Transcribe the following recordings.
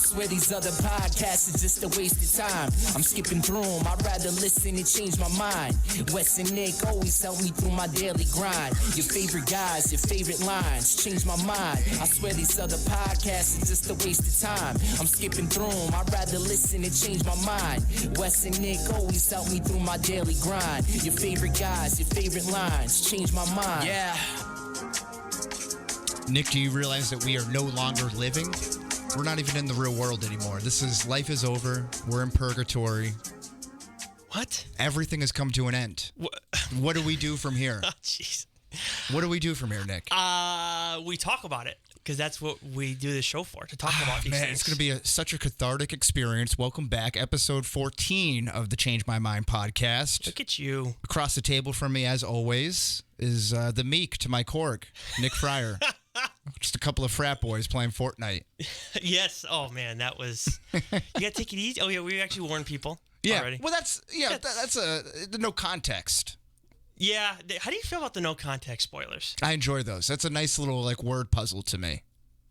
swear these other podcasts are just a waste of time. I'm skipping through them, I'd rather listen and change my mind. Wes and Nick always help me through my daily grind. Your favorite guys, your favorite lines, change my mind. I swear these other podcasts are just a waste of time. I'm skipping through them, I'd rather listen and change my mind. Wes and Nick always help me through my daily grind. Your favorite guys, your favorite lines, change my mind. Yeah. Nick, do you realize that we are no longer living? We're not even in the real world anymore. Life is over. We're in purgatory. What? Everything has come to an end. What do we do from here? Oh, jeez. What do we do from here, Nick? We talk about it, because that's what we do this show for, to talk about these things. It's going to be such a cathartic experience. Welcome back. Episode 14 of the Change My Mind podcast. Look at you. Across the table from me, as always, is the meek to my cork, Nick Fryer. Just a couple of frat boys playing Fortnite. Yes. Oh, man, that was... You got to take it easy. Oh, yeah, we actually warned people already. Well, that's the no context. Yeah. How do you feel about the no context spoilers? I enjoy those. That's a nice little word puzzle to me.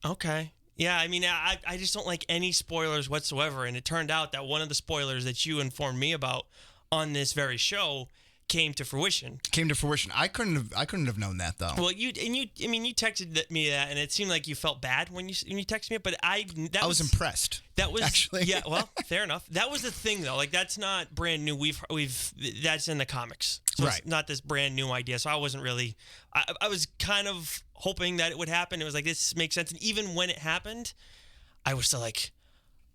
Okay. Yeah, I mean, I just don't like any spoilers whatsoever, and it turned out that one of the spoilers that you informed me about on this very show came to fruition. I couldn't have known that, though. Well, you texted me that, and it seemed like you felt bad when you texted me, but I was impressed. That was actually. Yeah, well, fair enough. That was the thing, though. Like, that's not brand new. That's in the comics, so right? It's not this brand new idea. So I wasn't really. I was kind of hoping that it would happen. It was like, this makes sense, and even when it happened, I was still like,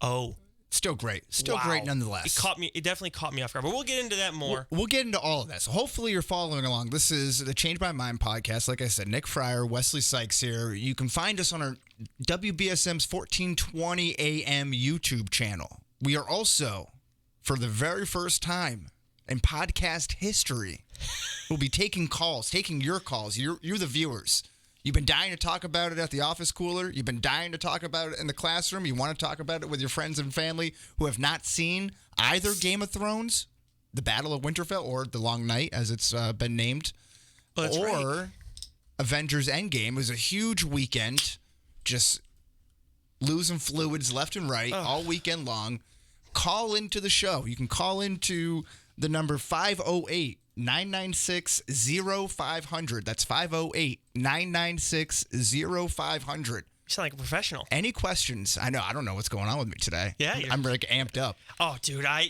oh. Still great. Great nonetheless. It definitely caught me off guard. But we'll get into that more. We'll get into all of that. So hopefully you're following along. This is the Change My Mind podcast. Like I said, Nick Fryer, Wesley Sykes here. You can find us on our WBSM's 1420 AM YouTube channel. We are also, for the very first time in podcast history, we'll be taking your calls. You're the viewers. You've been dying to talk about it at the office cooler. You've been dying to talk about it in the classroom. You want to talk about it with your friends and family who have not seen either Game of Thrones, The Battle of Winterfell, or The Long Night, as it's been named, right. Avengers Endgame. It was a huge weekend, just losing fluids left and right all weekend long. Call into the show. You can call into the number 508-996-0500. That's 508-996-0500. You sound like a professional. Any questions? I don't know what's going on with me today. Yeah. I'm like amped up. Oh, dude, I'm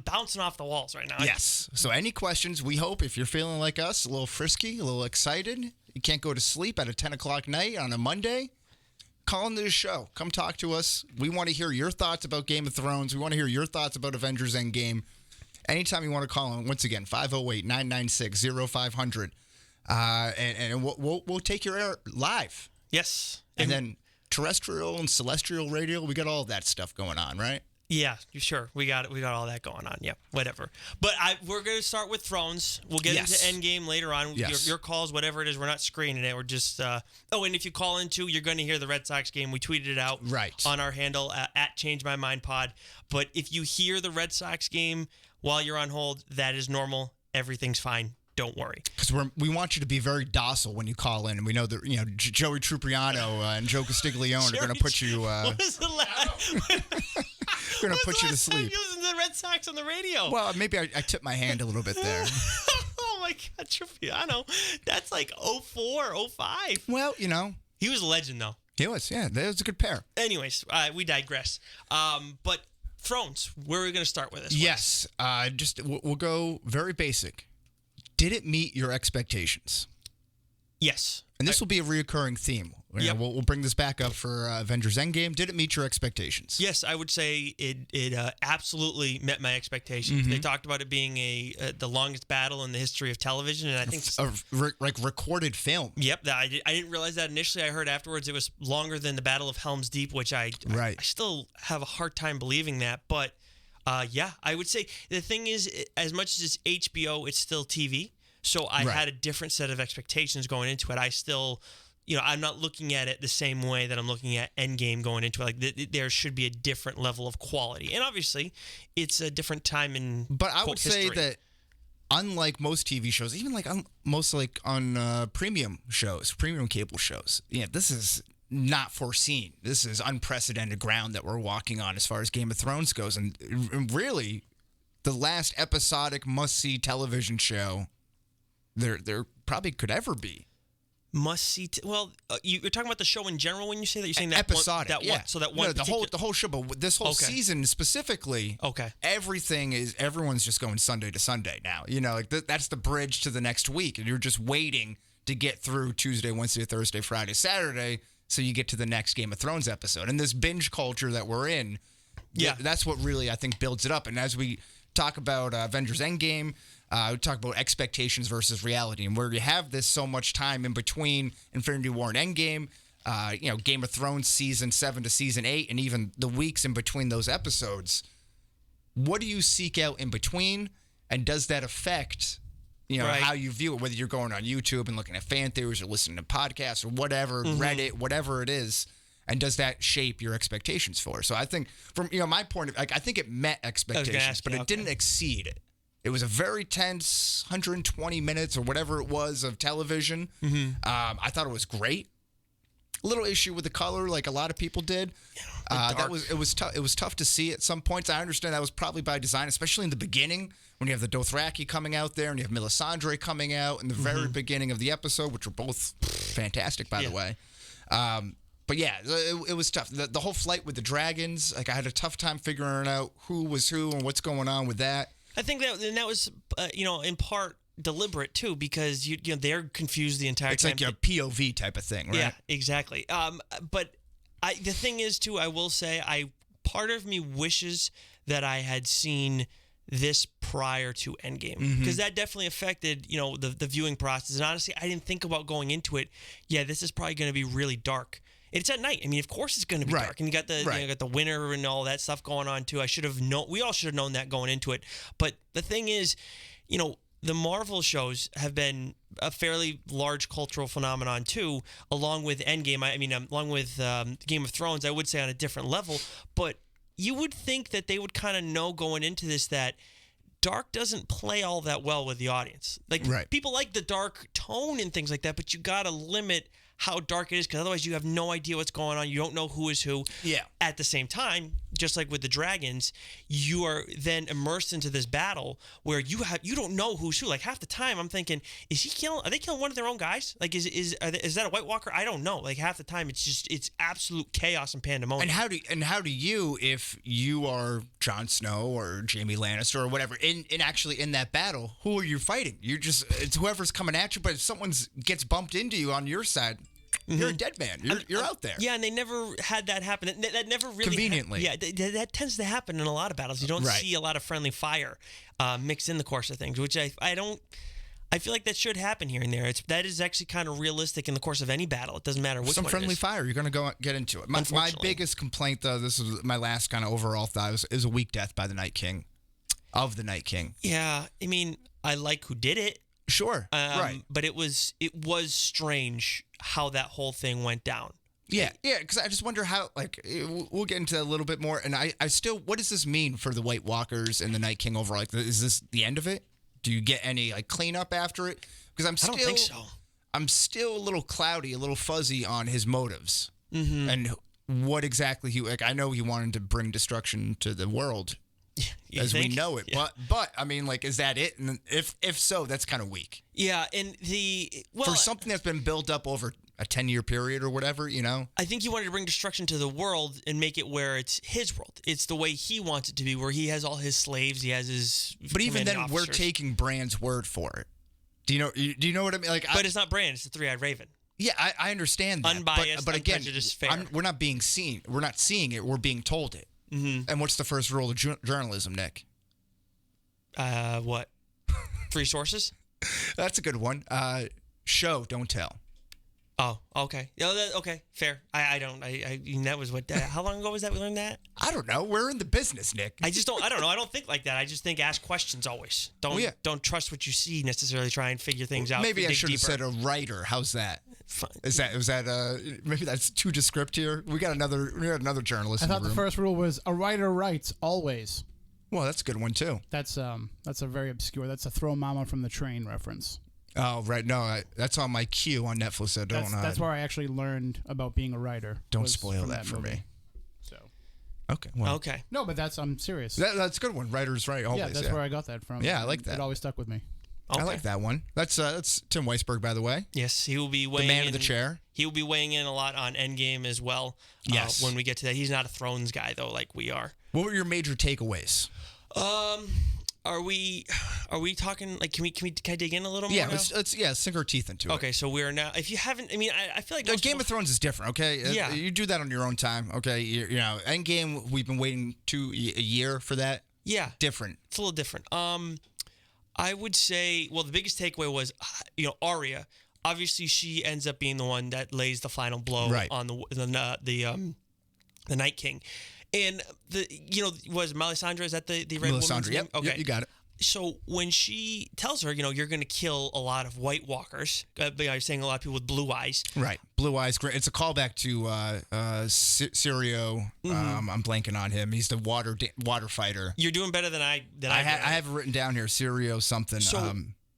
bouncing off the walls right now. Yes. So any questions, we hope, if you're feeling like us, a little frisky, a little excited, you can't go to sleep at a 10 o'clock night on a Monday, call into the show. Come talk to us. We want to hear your thoughts about Game of Thrones. We want to hear your thoughts about Avengers Endgame. Anytime you want to call in, once again, 508-996-0500. And we'll take your air live. Yes. And then terrestrial and celestial radio, we got all that stuff going on, right? Yeah, sure. We got all that going on. Yeah, whatever. But we're going to start with Thrones. We'll get into Endgame later on. Yes. Your calls, whatever it is, we're not screening it. We're just... and if you call in too, you're going to hear the Red Sox game. We tweeted it out on our handle, at Change My Mind Pod. But if you hear the Red Sox game while you're on hold, that is normal. Everything's fine. Don't worry. Because we want you to be very docile when you call in. And we know that Joey Trupriano and Joe Castiglione are going to put you... what was the last... We're going to put you to sleep. Using the Red Sox on the radio. Well, maybe I tipped my hand a little bit there. Oh, my God, Trupriano. That's like 04, 05. Well, He was a legend, though. He was, yeah. That was a good pair. Anyways, we digress. But Thrones, where are we going to start with this? Yes. We'll go very basic. Did it meet your expectations? Yes. And this will be a reoccurring theme. We'll bring this back up for Avengers Endgame. Did it meet your expectations? Yes, I would say it absolutely met my expectations. Mm-hmm. They talked about it being the longest battle in the history of television, and I think recorded film. Yep, I didn't realize that initially. I heard afterwards it was longer than the Battle of Helm's Deep, which I still have a hard time believing that. But I would say the thing is, as much as it's HBO, it's still TV. So I had a different set of expectations going into it. I still, I'm not looking at it the same way that I'm looking at Endgame going into it. Like there should be a different level of quality, and obviously, it's a different time in. But I would history. say that, unlike most TV shows, even like most on premium shows, premium cable shows, this is not foreseen. This is unprecedented ground that we're walking on as far as Game of Thrones goes. And really, the last episodic must-see television show there probably could ever be. Must-see. You're talking about the show in general when you say that? You're saying that episodic, one, yeah. So that one the whole show, but this whole season specifically, everyone's just going Sunday to Sunday now. You know, like that's the bridge to the next week, and you're just waiting to get through Tuesday, Wednesday, Thursday, Friday, Saturday, so you get to the next Game of Thrones episode. And this binge culture that we're in, that's what really, I think, builds it up. And as we talk about Avengers Endgame, we talk about expectations versus reality, and where you have this so much time in between Infinity War and Endgame, Game of Thrones season 7 to season 8, and even the weeks in between those episodes. What do you seek out in between, and does that affect, how you view it? Whether you're going on YouTube and looking at fan theories or listening to podcasts or whatever, Reddit, whatever it is. And does that shape your expectations for it? So I think from my point of view, I think it met expectations, but it didn't exceed it. It was a very tense 120 minutes or whatever it was of television. I thought it was great. A little issue with the color, like a lot of people did. It was tough. It was tough to see at some points. I understand that was probably by design, especially in the beginning when you have the Dothraki coming out there and you have Melisandre coming out in the very beginning of the episode, which were both fantastic, by the way. But yeah, it was tough. The whole flight with the dragons, like I had a tough time figuring out who was who and what's going on with that. I think that was, in part deliberate too, because they're confused the entire time. It's like a POV type of thing, right? Yeah, exactly. But the thing is too, I will say, part of me wishes that I had seen this prior to Endgame, because that definitely affected the viewing process. And honestly, I didn't think about going into it. Yeah, this is probably going to be really dark. It's at night. I mean, of course it's going to be dark, and you got the winter and all that stuff going on too. We all should have known that going into it. But the thing is, the Marvel shows have been a fairly large cultural phenomenon too, along with Endgame. Along with Game of Thrones, I would say on a different level. But you would think that they would kind of know going into this that dark doesn't play all that well with the audience. Like people like the dark tone and things like that, but you got to limit how dark it is, because otherwise you have no idea what's going on. You don't know who is who. Yeah. At the same time, just like with the dragons, you are then immersed into this battle where you don't know who's who. Like half the time, I'm thinking, are they killing one of their own guys? Like is that a White Walker? I don't know. Like half the time, it's absolute chaos and pandemonium. And how do you, if you are Jon Snow or Jaime Lannister or whatever, in that battle, who are you fighting? It's whoever's coming at you. But if someone gets bumped into you on your side, you're a dead man. You're out there. Yeah, and they never had that happen. That never really conveniently. That tends to happen in a lot of battles. You don't see a lot of friendly fire mixed in the course of things, which I feel like that should happen here and there. That is actually kind of realistic in the course of any battle. It doesn't matter which one. Some friendly fire. You're going to get into it. My biggest complaint, though, this is my last kind of overall thought, is a weak death by the Night King. Of the Night King. Yeah, I mean, I like who did it. Sure, right. But it was strange how that whole thing went down. Yeah, because I just wonder how, we'll get into that a little bit more, and I still, what does this mean for the White Walkers and the Night King overall? Like, is this the end of it? Do you get any, cleanup after it? Because I don't think so. I'm still a little cloudy, a little fuzzy on his motives, and what exactly I know he wanted to bring destruction to the world, as we know it. Yeah. But I mean, is that it? And if so, that's kind of weak. Yeah, and for something that's been built up over a 10-year period or whatever, I think he wanted to bring destruction to the world and make it where it's his world. It's the way he wants it to be, where he has all his slaves, he has his. But even then, we're taking Bran's word for it. Do you know what I mean? But it's not Bran; it's the Three-Eyed Raven. Yeah, I understand that. Unbiased, but again, fair. We're not being seen. We're not seeing it. We're being told it. And what's the first rule of journalism, Nick? What? Free sources? That's a good one. Show, don't tell. Oh, okay. Okay, fair. I mean, that was what. How long ago was that we learned that? I don't know. We're in the business, Nick. I don't know. I don't think like that. I just think ask questions always. Don't trust what you see necessarily. Try and figure things out. Maybe I should have said a writer. How's that? Fine. Is that maybe that's too descriptive? We got another journalist. I thought the first rule was a writer writes always. Well, that's a good one too. That's a very obscure. That's a throw mama from the train reference. Oh, right. No, that's on my queue on Netflix. So that's where I actually learned about being a writer. Don't spoil that for me. So. Okay. Well, okay. No, but I'm serious. That's a good one. Writer's right. Always. Yeah, that's where I got that from. Yeah, I like that. It always stuck with me. Okay. I like that one. That's Tim Weisberg, by the way. Yes, he will be weighing the man of the chair. He will be weighing in a lot on Endgame as well. Yes. When we get to that, he's not a Thrones guy though, like we are. What were your major takeaways? Are we talking like can I dig in a little more? Yeah, let's sink our teeth into it. Okay, so we are now. If you haven't, I mean, I feel like Game of Thrones is different. Okay, yeah, you do that on your own time. Okay, you know, Endgame, we've been waiting a year for that. Yeah, different. It's a little different. I would say, well, the biggest takeaway was, Arya. Obviously, she ends up being the one that lays the final blow on the Night King. And was Melisandre, is that the red woman's name? Yep. Okay. Yep, you got it. So when she tells her, you're going to kill a lot of White Walkers, you're saying a lot of people with blue eyes. Right. Blue eyes. It's a callback to Sirio. Mm-hmm. I'm blanking on him. He's the water fighter. You're doing better than I have it written down here. Sirio something. So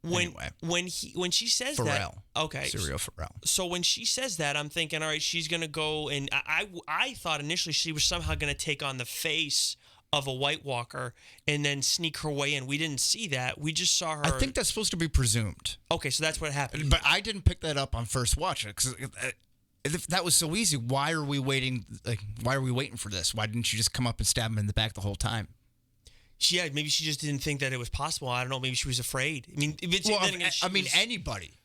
anyway. when she says Pharrell. that, okay, Sirio Pharrell. So when she says that, I'm thinking, all right, she's gonna go, and I thought initially she was somehow gonna take on the face of a White Walker and then sneak her way in. We didn't see that. We just saw her. I think that's supposed to be presumed. Okay, so that's what happened. But I didn't pick that up on first watch because if that was so easy, why are we waiting? Like, why are we waiting for this? Why didn't you just come up and stab him in the back the whole time? Yeah, maybe she just didn't think that it was possible. I don't know. Maybe she was afraid. I mean, anybody.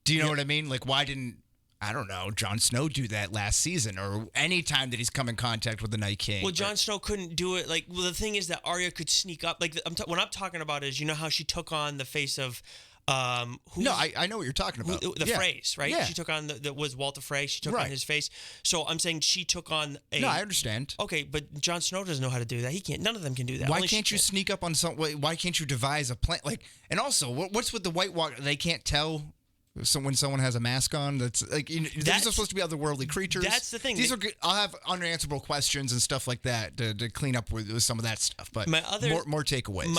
Do you know what I mean? Like, why didn't, I don't know, Jon Snow do that last season or any time that he's come in contact with the Night King? Well, Jon Snow couldn't do it. Like, well, the thing is that Arya could sneak up. Like, what I'm talking about is, how she took on the face of. I know what you're talking about. The Freys, right? Yeah. She took on was Walter Frey. She took on his face. So I'm saying she took on a. No, I understand. Okay, but Jon Snow doesn't know how to do that. He can't. None of them can do that. Why can't you sneak up on some? Why can't you devise a plan? Like, and also, what's with the White Walker? They can't tell. So when someone has a mask on, that's like these are supposed to be otherworldly creatures. That's the thing. These are. I'll have unanswerable questions and stuff like that to clean up with some of that stuff. But more takeaways.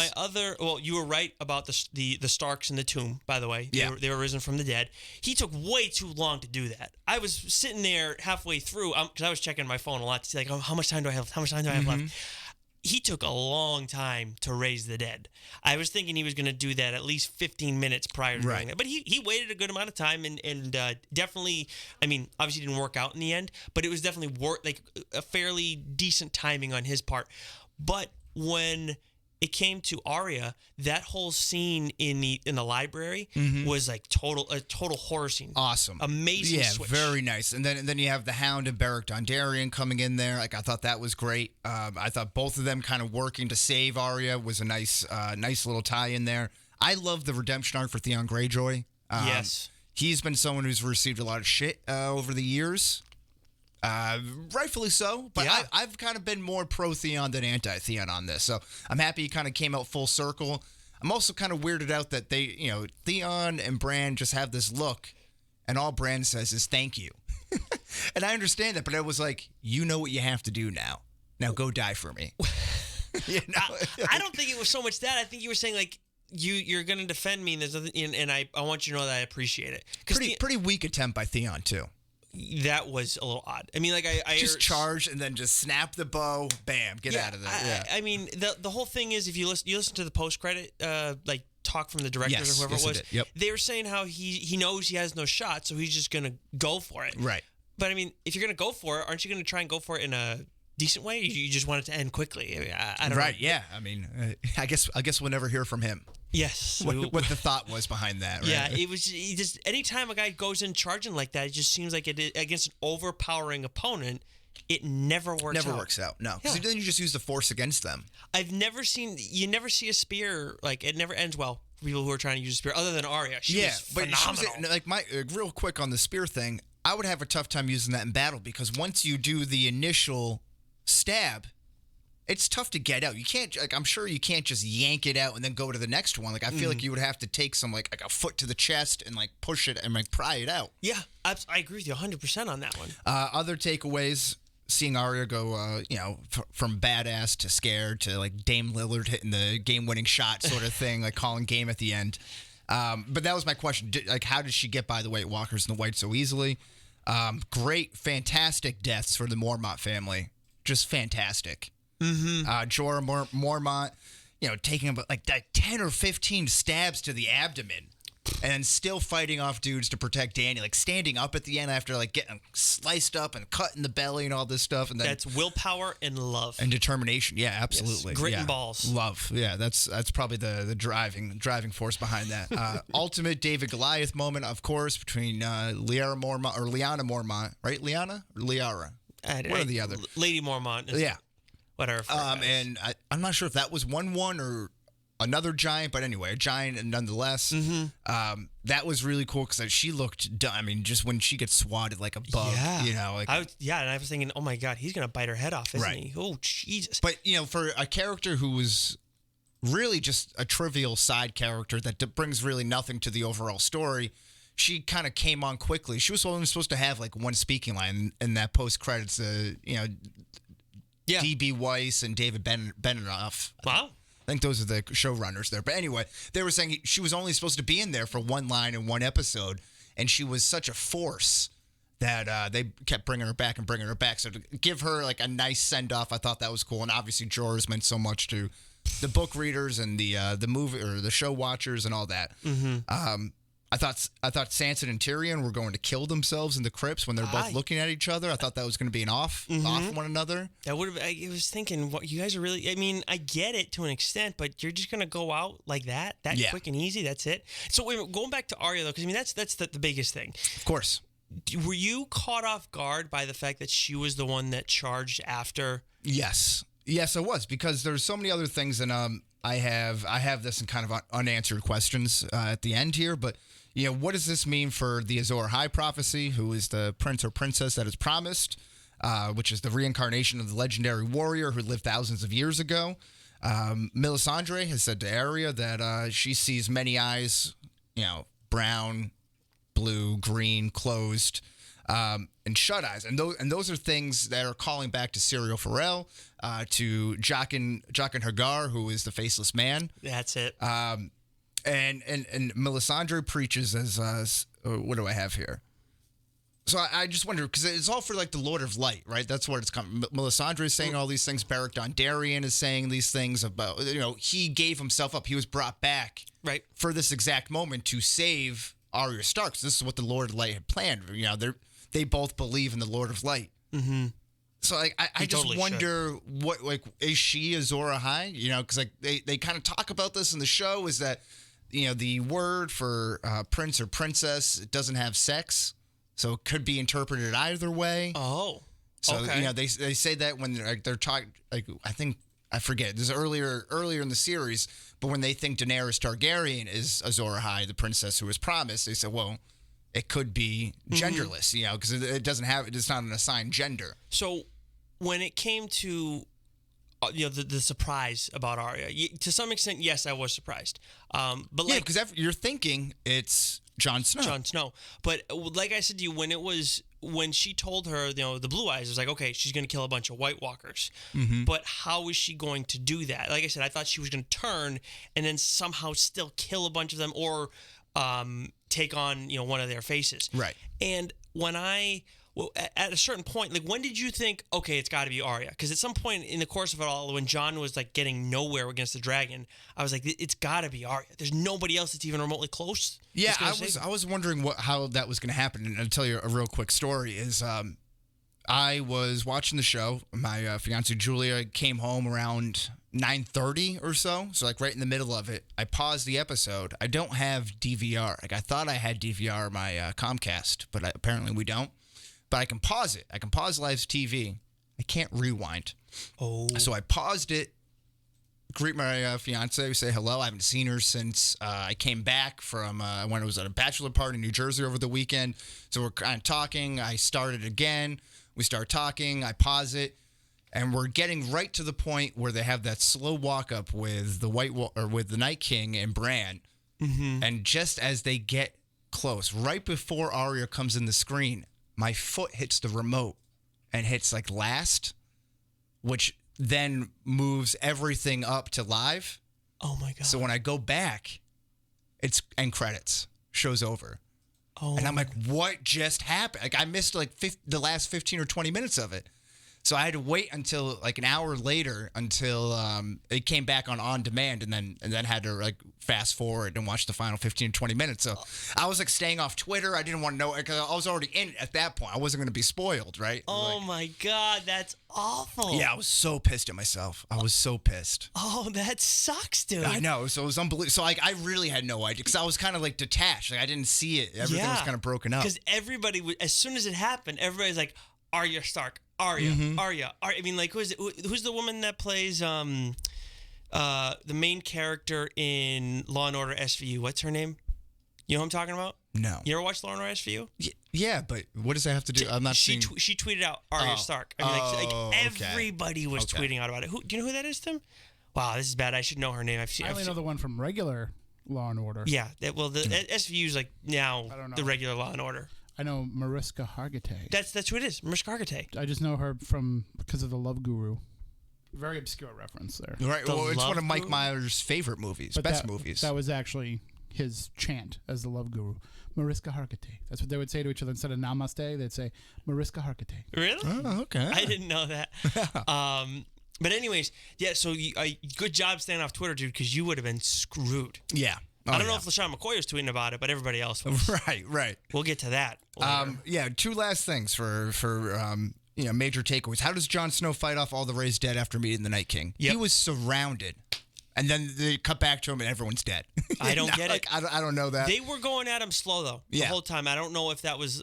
Well, you were right about the Starks in the tomb. By the way, they were risen from the dead. He took way too long to do that. I was sitting there halfway through because I was checking my phone a lot to see how much time do I have? How much time do I have left? He took a long time to raise the dead. I was thinking he was going to do that at least 15 minutes prior to doing that. But he waited a good amount of time and definitely, I mean, obviously didn't work out in the end, but it was definitely like a fairly decent timing on his part. But when it came to Arya, that whole scene in the library was like a total horror scene. Awesome, amazing. Yeah, switch. Very nice. And then you have the Hound and Beric Dondarrion coming in there. Like I thought that was great. I thought both of them kind of working to save Arya was a nice little tie in there. I love the redemption arc for Theon Greyjoy. Yes, he's been someone who's received a lot of shit over the years. Rightfully so, but I've kind of been more pro Theon than anti Theon on this, so I'm happy he kind of came out full circle. I'm also kind of weirded out that they, Theon and Bran just have this look, and all Bran says is thank you, and I understand that, but I was like, you know what you have to do now. Now go die for me. I don't think it was so much that. I think you were saying like you're going to defend me, and there's nothing, and I want you to know that I appreciate it. Pretty weak attempt by Theon too. That was a little odd. I mean, like I just charge and then just snap the bow, bam, get out of there. I mean, the whole thing is, if you listen to the post credit like talk from the directors or whoever it was, they were saying how he knows he has no shot, so he's just gonna go for it. Right. But I mean, if you're gonna go for it, aren't you gonna try and go for it in a decent way? You just want it to end quickly. I mean, I don't know. Right. Yeah. I mean, I guess we'll never hear from him. Yes. What the thought was behind that, right? Yeah, it was just anytime a guy goes in charging like that, it just seems like against an overpowering opponent, it never works out. Never works out, no. Because then you just use the force against them. You never see a spear, like, it never ends well for people who are trying to use a spear, other than Arya. She was phenomenal. Real quick on the spear thing, I would have a tough time using that in battle because once you do the initial stab, it's tough to get out. You can't, like, I'm sure you can't just yank it out and then go to the next one. Like, I feel like you would have to take some, like a foot to the chest and, like, push it and, like, pry it out. Yeah, I agree with you 100% on that one. Other takeaways, seeing Arya go, from badass to scared to, like, Dame Lillard hitting the game-winning shot sort of thing, like, calling game at the end. But that was my question. How did she get by the White Walkers and the White so easily? Great, fantastic deaths for the Mormont family. Just fantastic. Jorah Mormont, taking about like 10 or 15 stabs to the abdomen. And still fighting off dudes to protect Dany, like standing up at the end after like getting sliced up and cut in the belly and all this stuff. And then that's willpower and love and determination. Yeah, absolutely. Yes. Grit and balls. Love. Yeah, that's probably the driving force behind that. Ultimate David Goliath moment, of course, between Lyanna Mormont, right? Lyanna or Liara? One or the other. Lady Mormont. Yeah. Whatever. And I'm not sure if that was 1-1 or another giant, but anyway, a giant nonetheless. That was really cool because she looked done. I mean, just when she gets swatted like a bug, and I was thinking, oh my God, he's gonna bite her head off, isn't he? Oh Jesus! But for a character who was really just a trivial side character that brings really nothing to the overall story, she kind of came on quickly. She was only supposed to have like one speaking line in that post credits. D.B. Weiss and David Benioff. Wow. I think those are the showrunners there. But anyway, they were saying she was only supposed to be in there for one line in one episode, and she was such a force that they kept bringing her back. So to give her like a nice send-off, I thought that was cool. And obviously Jorah's meant so much to the book readers and the movie or the show watchers and all that. I thought Sansa and Tyrion were going to kill themselves in the crypts when they're both looking at each other. I thought that was going to be an off one another. That would have. I was thinking, what you guys are really. I mean, I get it to an extent, but you're just going to go out like that quick and easy. That's it. So wait, going back to Arya though, because I mean that's the biggest thing. Of course. Were you caught off guard by the fact that she was the one that charged after? Yes, I was, because there's so many other things, and I have this in kind of unanswered questions at the end here, but. What does this mean for the Azor Ahai prophecy, who is the prince or princess that is promised, which is the reincarnation of the legendary warrior who lived thousands of years ago? Melisandre has said to Arya that she sees many eyes, brown, blue, green, closed, and shut eyes. And those are things that are calling back to Syrio Forel, to Jaqen Hagar, who is the faceless man. That's it. And Melisandre preaches as what do I have here? So I just wonder, because it's all for like the Lord of Light, right? That's what it's coming. Melisandre is saying all these things. Beric Dondarrion is saying these things about, he gave himself up. He was brought back for this exact moment to save Arya Stark. This is what the Lord of Light had planned. They both believe in the Lord of Light. Mm-hmm. So I just totally wonder what, like, is she Azor Ahai? Because like they kind of talk about this in the show, is that the word for prince or princess, it doesn't have sex, so it could be interpreted either way. Oh, so okay. They say that when they're talking, like, I forget. This is earlier in the series, but when they think Daenerys Targaryen is Azor Ahai, the princess who was promised, they say, well, it could be genderless, because it's not an assigned gender. So when it came to the surprise about Arya, to some extent, yes, I was surprised. But because you're thinking it's Jon Snow. But like I said to you, when she told her, the blue eyes, it was like, okay, she's going to kill a bunch of White Walkers. Mm-hmm. But how is she going to do that? Like I said, I thought she was going to turn and then somehow still kill a bunch of them, or take on one of their faces. Right. And at a certain point, like, when did you think, okay, it's got to be Arya? Because at some point in the course of it all, when Jon was like getting nowhere against the dragon, I was like, it's got to be Arya. There's nobody else that's even remotely close. Yeah, I was wondering how that was going to happen. And I'll tell you a real quick story. Is I was watching the show. My fiance Julia came home around 9:30 or so, like right in the middle of it. I paused the episode. I don't have DVR. Like, I thought I had DVR my Comcast, but apparently we don't. But I can pause it. I can pause live TV. I can't rewind. Oh. So I paused it, greet my fiance, say hello. I haven't seen her since I came back from when I was at a bachelor party in New Jersey over the weekend. So we're kind of talking. I started again. We start talking. I pause it. And we're getting right to the point where they have that slow walk up with the with the Night King and Bran. Mm-hmm. And just as they get close, right before Arya comes in the screen, my foot hits the remote and hits like last, which then moves everything up to live. Oh my God. So when I go back, It's end credits. Show's over. Oh. And I'm like, what just happened? Like I missed like the last 15 or 20 minutes of it. So I had to wait until like an hour later until it came back on demand, and then had to like fast forward and watch the final 15 or 20 minutes. So I was like staying off Twitter. I didn't want to know because I was already in it at that point. I wasn't going to be spoiled, right? Oh my God, that's awful. Yeah, I was so pissed at myself. I was so pissed. Oh, that sucks, dude. I know. So it was unbelievable. So like I really had no idea because I was kind of like detached. Like I didn't see it. Everything was kind of broken up. Because everybody, as soon as it happened, everybody's like, Arya Stark. Arya. I mean, like, who's the woman that plays the main character in Law and Order SVU? What's her name? You know who I'm talking about? No. You ever watched Law and Order SVU? Yeah, but what does that have to do? I'm not seeing. She tweeted out Arya Stark. I mean, everybody was tweeting out about it. Do you know who that is, Tim? Wow, this is bad. I should know her name. I only know the one from regular Law and Order. Yeah, the SVU is like now the regular Law and Order. I know Mariska Hargitay. That's who it is, Mariska Hargitay. I just know her because of The Love Guru. Very obscure reference there. Right. Well, it's one of Mike Myers' favorite movies, best movies. That was actually his chant as The Love Guru. Mariska Hargitay. That's what they would say to each other. Instead of Namaste, they'd say Mariska Hargitay. Really? Oh, okay. I didn't know that. But anyways, yeah, so good job staying off Twitter, dude, because you would have been screwed. Yeah. I don't know if LaShawn McCoy was tweeting about it, but everybody else was. Right. We'll get to that later. Yeah, two last things for major takeaways. How does Jon Snow fight off all the Rey's dead after meeting the Night King? Yep. He was surrounded. And then they cut back to him and everyone's dead. I don't get it. I don't know that. They were going at him slow, though, the whole time. I don't know if that was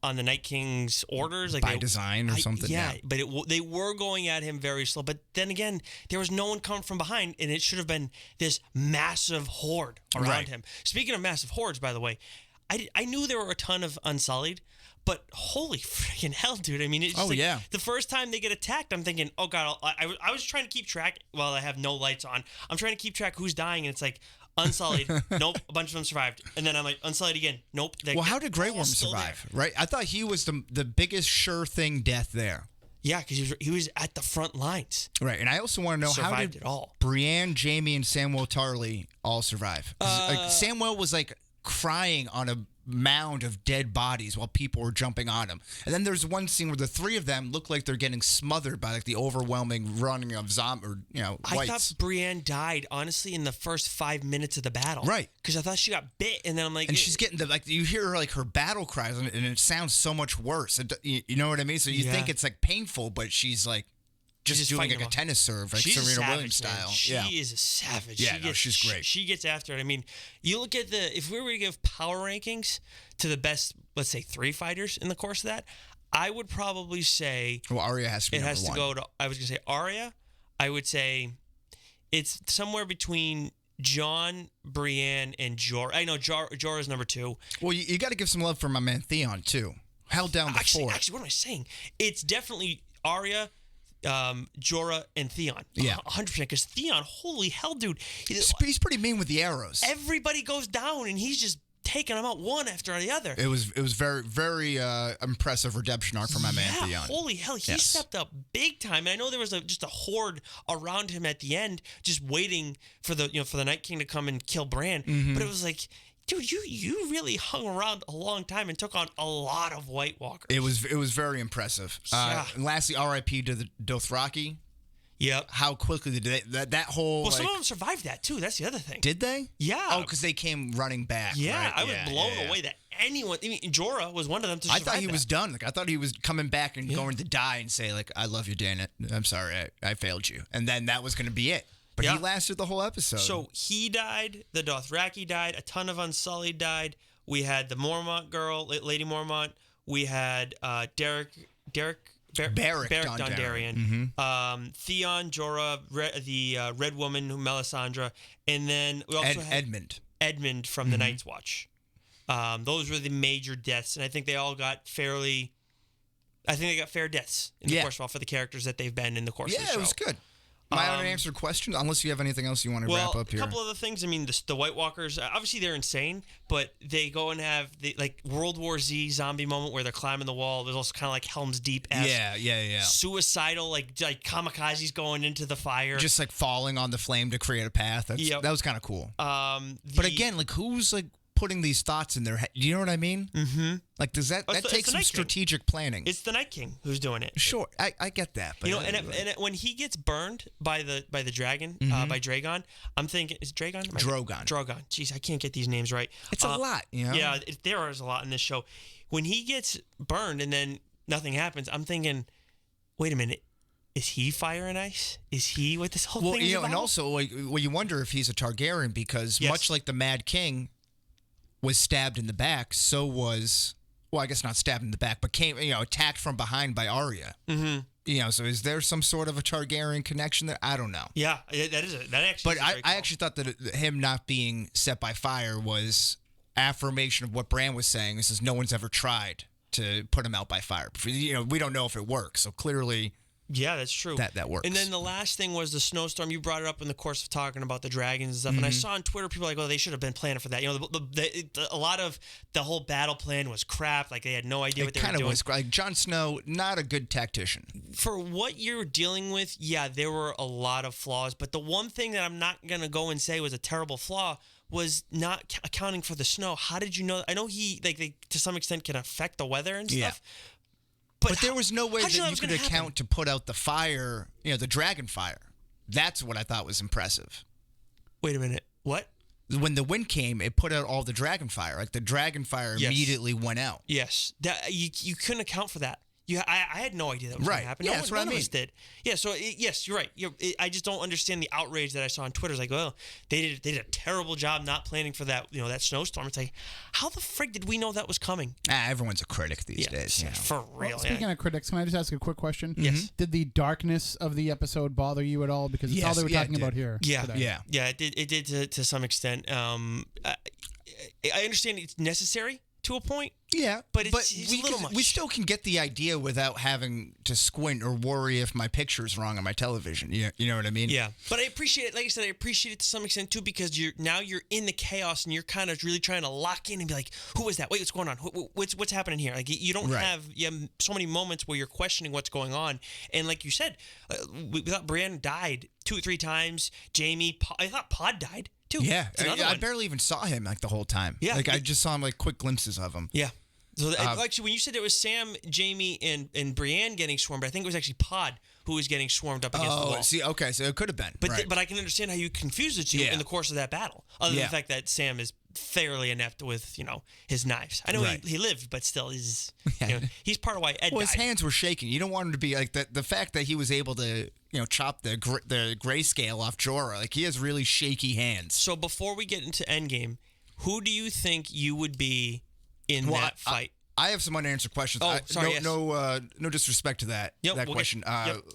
on the Night King's orders. Like by design or something. Yeah, but they were going at him very slow. But then again, there was no one coming from behind, and it should have been this massive horde around him. Speaking of massive hordes, by the way, I knew there were a ton of Unsullied, but holy freaking hell, dude. I mean, it's just the first time they get attacked, I'm thinking, oh, God, I was trying to keep track while I have no lights on. I'm trying to keep track who's dying, and it's like, Unsullied, nope, a bunch of them survived. And then I'm like, Unsullied again, nope. Well, how did Grey Worm survive, right? I thought he was the biggest sure thing death there. Yeah, because he was at the front lines. Right, and I also want to know how did Brienne, Jaime, and Samwell Tarly all survive? Like Samwell was like crying on a mound of dead bodies while people were jumping on him. And then there's one scene where the three of them look like they're getting smothered by like the overwhelming running of whites. I thought Brienne died, honestly, in the first 5 minutes of the battle. Right. Because I thought she got bit, and then I'm like... And she's getting you hear her battle cries, and it sounds so much worse. You know what I mean? So you think it's like painful, but she's like just doing like a tennis serve, like Serena Williams style. She is a savage. Yeah, she's great. She gets after it. I mean, you look at if we were to give power rankings to the best, let's say 3 fighters in the course of that, I would probably say... Well, Arya has to be It has number to one. go to... I was going to say Arya. I would say it's somewhere between Jon, Brienne, and Jorah. I know Jorah's number 2. Well, you got to give some love for my man Theon, too. Held down the fort. Actually, what am I saying? It's definitely Arya, Jorah, and Theon. Yeah. 100%. Because Theon, holy hell, dude. He's pretty mean with the arrows. Everybody goes down, and he's just taking them out one after the other. It was very, very impressive redemption arc for my man Theon. Holy hell, he stepped up big time. And I know there was just a horde around him at the end, just waiting for the Night King to come and kill Bran. Mm-hmm. But it was like, dude, you really hung around a long time and took on a lot of White Walkers. It was very impressive. And lastly, R.I.P. to the Dothraki. Yep. How quickly did that whole? Well, some of them survived that too. That's the other thing. Did they? Yeah. Oh, because they came running back. Yeah, right? I was blown away that anyone. I mean, Jorah was one of them to survive. I thought he was done. Like I thought he was coming back and going to die and say like, "I love you, Dana. I'm sorry, I failed you," and then that was going to be it. But he lasted the whole episode. So he died. The Dothraki died. A ton of Unsullied died. We had the Mormont girl, Lady Mormont. We had Beric Dondarrion. Mm-hmm. Theon, Jorah, the Red Woman, Melisandre, and then we also had Edmund from the Night's Watch. Those were the major deaths, and I think they all got fair deaths in the course of all for the characters that they've been in the course of the show. Yeah, it was good. My unanswered question, unless you have anything else you want to wrap up here. A couple other things. I mean, the White Walkers, obviously they're insane, but they go and have the like World War Z zombie moment where they're climbing the wall. There's also kind of like Helm's Deep-esque. Yeah. Suicidal, like kamikazes going into the fire. Just like falling on the flame to create a path. That was kind of cool. But again, like who's like putting these thoughts in their head? Do you know what I mean? Mm-hmm. Like, does that take some strategic planning? It's the Night King who's doing it. Sure, I get that. But when he gets burned by the dragon, by Dragon, I'm thinking, is it Dragon? Drogon. Jeez, I can't get these names right. It's a lot, you know? Yeah, there is a lot in this show. When he gets burned and then nothing happens, I'm thinking, wait a minute. Is he fire and ice? Is he what this whole thing is about? And also, like, you wonder if he's a Targaryen because much like the Mad King was stabbed in the back, so was, well, I guess not stabbed in the back, but came, attacked from behind by Arya. Mm-hmm. So is there some sort of a Targaryen connection there? I don't know. Yeah, that actually. But I actually thought that him not being set by fire was affirmation of what Bran was saying. This is no one's ever tried to put him out by fire. We don't know if it works. So clearly. Yeah, that's true. That works. And then the last thing was the snowstorm. You brought it up in the course of talking about the dragons and stuff. And I saw on Twitter people like, oh, they should have been planning for that. A lot of the whole battle plan was crap. Like they had no idea what they were doing. It kind of was. Like Jon Snow, not a good tactician. For what you're dealing with, yeah, there were a lot of flaws. But the one thing that I'm not going to go and say was a terrible flaw was not accounting for the snow. How did you know? I know he, to some extent, can affect the weather and stuff. Yeah. But there was no way that you could account to put out the fire, the dragon fire. That's what I thought was impressive. Wait a minute. What? When the wind came, it put out all the dragon fire. Like the dragon fire immediately went out. Yes. That you couldn't account for that. I had no idea that was going to happen. Yeah, that's what I mean. None of us did. Yeah, so yes, you're right. I just don't understand the outrage that I saw on Twitter. It's like, well, they did a terrible job not planning for that, that snowstorm. It's like, how the frig did we know that was coming? Everyone's a critic these days. For real. Well, speaking of critics, can I just ask a quick question? Yes. Did the darkness of the episode bother you at all? Because it's all they were talking about here. Yeah. Today. Yeah, it did to some extent. I understand it's necessary to a point. Yeah, but it's a little much. We still can get the idea without having to squint or worry if my picture's wrong on my television. You know what I mean? Yeah, but I appreciate it. Like I said, I appreciate it to some extent too because you're in the chaos and you're kind of really trying to lock in and be like, who was that? Wait, what's going on? What's happening here? Like you don't have so many moments where you're questioning what's going on. And like you said, we thought Brienne died 2 or 3 times. Jamie, I thought Pod died too. Yeah, I barely even saw him like the whole time. Yeah, like I just saw him like quick glimpses of him. Yeah. So actually, when you said it was Sam, Jamie, and Brienne getting swarmed, I think it was actually Pod who was getting swarmed up against the wall. See, okay, so it could have been. But I can understand how you confused the two in the course of that battle. Other than the fact that Sam is fairly inept with his knives. I know he lived, but still he's part of why Ed died. His hands were shaking. You don't want him to be like the fact that he was able to chop the grayscale off Jorah. Like he has really shaky hands. So before we get into Endgame, who do you think you would be in that fight? I have some unanswered questions. Oh, sorry. No disrespect to that question.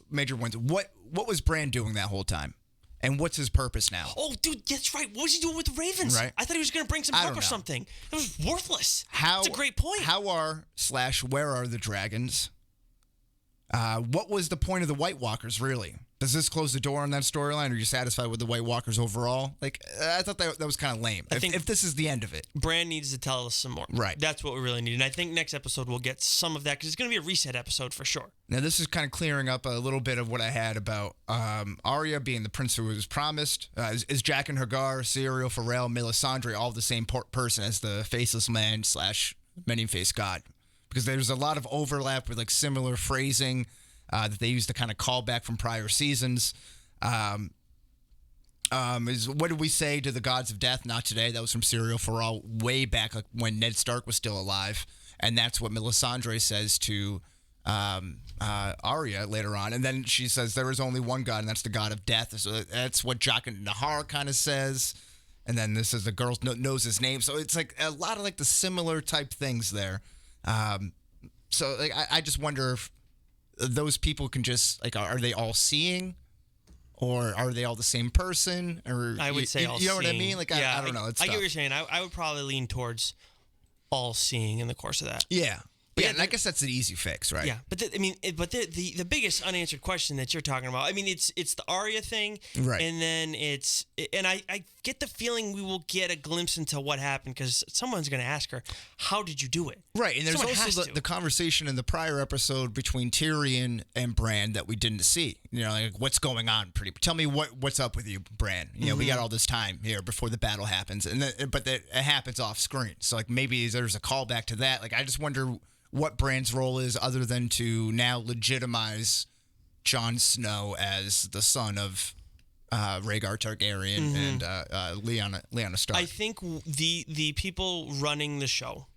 Major ones. What was Bran doing that whole time? And what's his purpose now? Oh, dude, that's right. What was he doing with the Ravens? Right. I thought he was going to bring some help or something. It was worthless. That's a great point. Where are the dragons? What was the point of the White Walkers, really? Does this close the door on that storyline? Are you satisfied with the White Walkers overall? Like, I thought that was kind of lame. If this is the end of it. Bran needs to tell us some more. Right. That's what we really need. And I think next episode we'll get some of that because it's going to be a reset episode for sure. Now, this is kind of clearing up a little bit of what I had about Arya being the prince who was promised. Is Jack and Hagar, Syrio, Pharrell, Melisandre all the same person as the faceless man / many-faced god? Because there's a lot of overlap with like similar phrasing that they used to kind of call back from prior seasons. Is what did we say to the gods of death? Not today. That was from Syrio Pharrell way back like when Ned Stark was still alive. And that's what Melisandre says to Arya later on. And then she says there is only one god, and that's the god of death. So that's what Jaqen and Nahar kind of says. And then this is the girl knows his name. So it's like a lot of like the similar type things there. So like I just wonder if those people can just like are they all seeing, or are they all the same person? Or I would say all seeing. You know what I mean? Like I don't know. I get what you're saying. I would probably lean towards all seeing in the course of that. Yeah. But and I guess that's an easy fix, right? Yeah, but the biggest unanswered question that you're talking about, I mean, it's the Arya thing, right? And then I get the feeling we will get a glimpse into what happened because someone's going to ask her, "How did you do it?" Right, and there's also the conversation in the prior episode between Tyrion and Bran that we didn't see. You know, like what's going on? Tell me what's up with you, Bran. You know, we got all this time here before the battle happens, but it happens off screen. So like maybe there's a callback to that. Like I just wonder what Bran's role is other than to now legitimize Jon Snow as the son of Rhaegar Targaryen and Lyanna Stark. I think the people running the show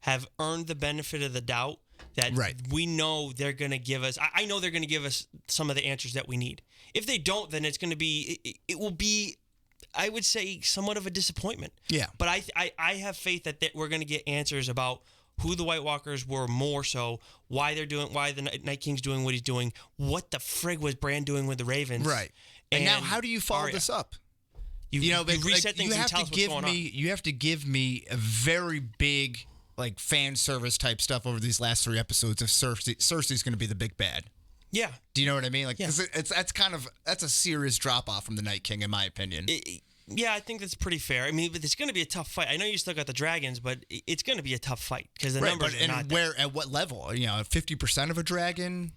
have earned the benefit of the doubt that we know they're going to give us. I know they're going to give us some of the answers that we need. If they don't, then it's going to be. It will be, I would say, somewhat of a disappointment. Yeah. But I have faith that we're going to get answers about who the White Walkers were, more so why the Night King's doing what he's doing, what the frig was Bran doing with the Ravens, right? And now, how do you follow this up? You reset things and tell us what's going on. You have to give me a very big like fan service type stuff over these last 3 episodes if Cersei's going to be the big bad. Yeah. Do you know what I mean? Like, that's a serious drop off from the Night King, in my opinion. Yeah, I think that's pretty fair. I mean, but it's going to be a tough fight. I know you still got the dragons, but it's going to be a tough fight because the numbers are not. At what level? You know, 50% of a dragon.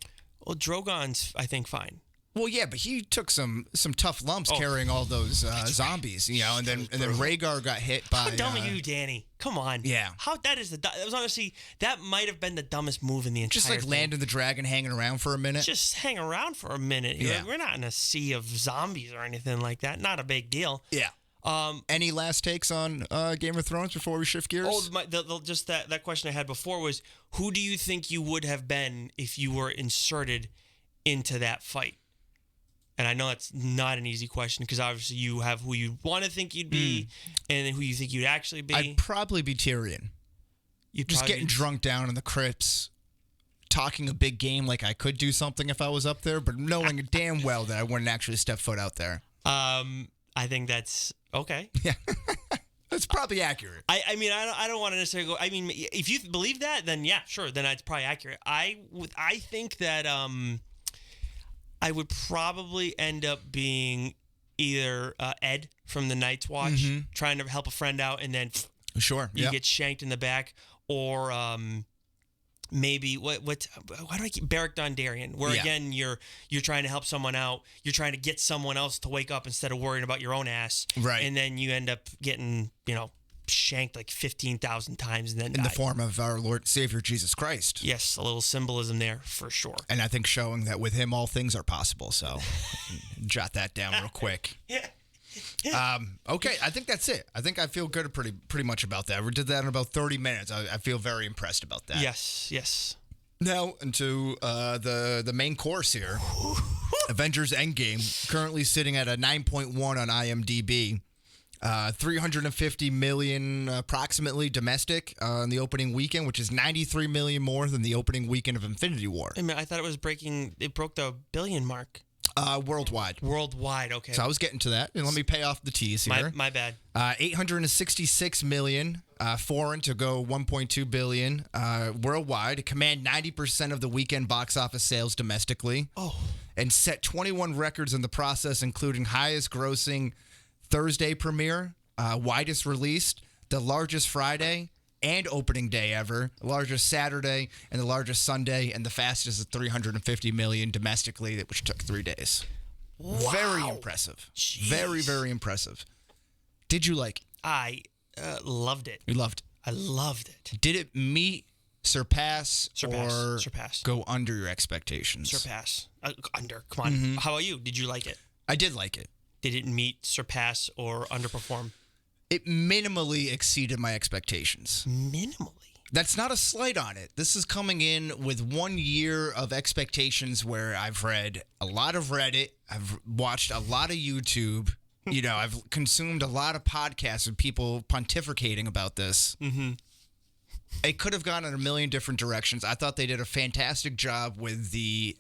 Well, Drogon's, I think, fine. Well, yeah, but he took some tough lumps carrying all those zombies, you know, and then Rhaegar got hit by. How dumb are you, Danny? Come on. Yeah. That was honestly, that might have been the dumbest move in the entire. Just like thing. landing the dragon, hanging around for a minute. Just hang around for a minute. Yeah. We're not in a sea of zombies or anything like that. Not a big deal. Yeah. Any last takes on Game of Thrones before we shift gears? Just that question I had before was, who do you think you would have been if you were inserted into that fight? And I know that's not an easy question because obviously you have who you want to think you'd be and then who you think you'd actually be. I'd probably be Tyrion. Just getting drunk down in the crypts, talking a big game like I could do something if I was up there, but knowing damn well that I wouldn't actually step foot out there. I think that's okay. Yeah. That's probably accurate. I mean, I don't want to necessarily go. I mean, if you believe that, then yeah, sure. Then it's probably accurate. I think that I would probably end up being either Ed from the Night's Watch, trying to help a friend out, and then you get shanked in the back, or maybe why do I keep Beric Dondarrion, where again you're trying to help someone out, you're trying to get someone else to wake up instead of worrying about your own ass, right? And then you end up getting shanked like 15,000 times and then in the form of our Lord Savior Jesus Christ. Yes, a little symbolism there for sure. And I think showing that with him all things are possible. So jot that down real quick. Yeah. Okay, I think that's it. I think I feel good pretty much about that. We did that in about 30 minutes. I feel very impressed about that. Yes. Now into the main course here. Avengers Endgame, currently sitting at a 9.1 on IMDb. 350 million approximately domestic in the opening weekend, which is 93 million more than the opening weekend of Infinity War. I thought it broke the billion mark. Worldwide. Worldwide, okay. So I was getting to that. And let me pay off the tease here. My bad. 866 million foreign to go 1.2 billion worldwide. Command 90% of the weekend box office sales domestically. Oh. And set 21 records in the process, including highest grossing Thursday premiere, widest released, the largest Friday and opening day ever, the largest Saturday and the largest Sunday, and the fastest at 350 million domestically, which took 3 days. Wow. Very impressive. Jeez. Very, very impressive. Did you like it? I loved it. You loved it? I loved it. Did it meet, surpass, or surpass. Go under your expectations? Surpass. Under. Come on. How about you? Did you like it? I did like it. Did it meet, surpass, or underperform? It minimally exceeded my expectations. Minimally? That's not a slight on it. This is coming in with 1 year of expectations where I've read a lot of Reddit. I've watched a lot of YouTube. I've consumed a lot of podcasts with people pontificating about this. Mm-hmm. It could have gone in a million different directions. I thought they did a fantastic job with the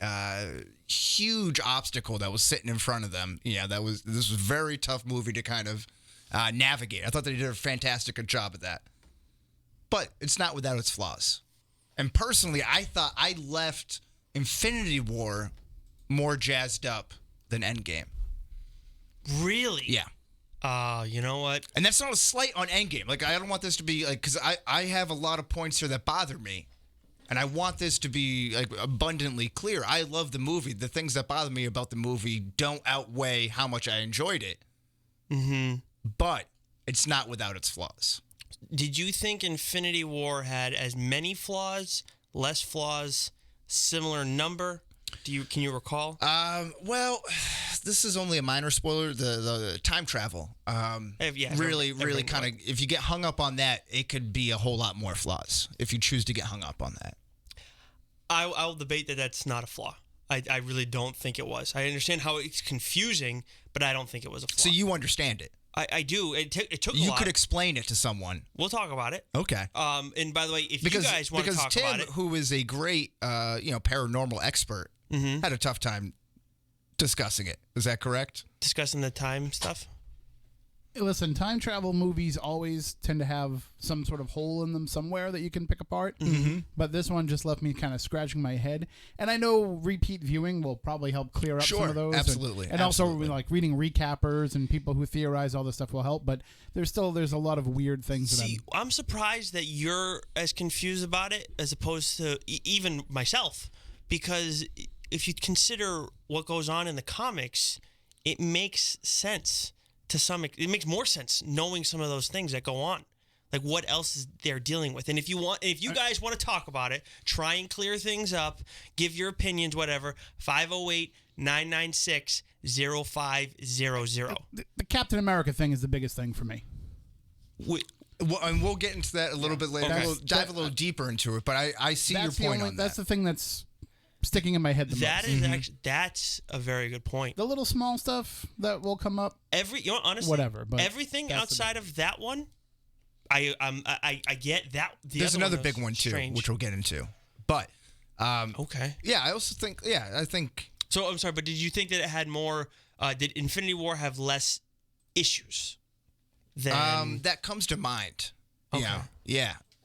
huge obstacle that was sitting in front of them. This was a very tough movie to kind of navigate. I thought they did a fantastic job at that. But it's not without its flaws. And personally, I thought I left Infinity War more jazzed up than Endgame. Really? Yeah. You know what? And that's not a slight on Endgame. Like, I don't want this to be, like, because I have a lot of points here that bother me. And I want this to be, like, abundantly clear. I love the movie. The things that bother me about the movie don't outweigh how much I enjoyed it. Mm-hmm. But it's not without its flaws. Did you think Infinity War had as many flaws, less flaws, similar number? Can you recall? Well, this is only a minor spoiler. The time travel. Really kind of. If you get hung up on that, it could be a whole lot more flaws. If you choose to get hung up on that, I'll debate that that's not a flaw. I really don't think it was. I understand how it's confusing, but I don't think it was a flaw. So you understand it. I do. It took a lot. You could explain it to someone. We'll talk about it. Okay. And by the way, if you guys want to talk Tim, about it, who is a great paranormal expert, had a tough time discussing it. Is that correct? Discussing the time stuff? Listen, time travel movies always tend to have some sort of hole in them somewhere that you can pick apart. Mm-hmm. But this one just left me kind of scratching my head. And I know repeat viewing will probably help clear up some of those. Absolutely. And also, like, reading recappers and people who theorize all this stuff will help. But there's a lot of weird things. I'm surprised that you're as confused about it as opposed to even myself. Because if you consider what goes on in the comics, it makes sense. It makes more sense knowing some of those things that go on, like what else is they're dealing with. And if you guys want to talk about it, try and clear things up, give your opinions, whatever. 508-996-0500. The Captain America thing is the biggest thing for me. And we'll get into that a little bit later. Okay. We'll dive a little deeper into it, but I see your point on that. That's the thing that's sticking in my head the most. That is actually, that's a very good point. The little small stuff that will come up. Honestly, whatever. But everything outside of that one, I get that. There's another big one too, which we'll get into. But okay. Yeah, I also think. Yeah, I think. So I'm sorry, but did you think that it had more? Did Infinity War have less issues? Than that comes to mind. Okay.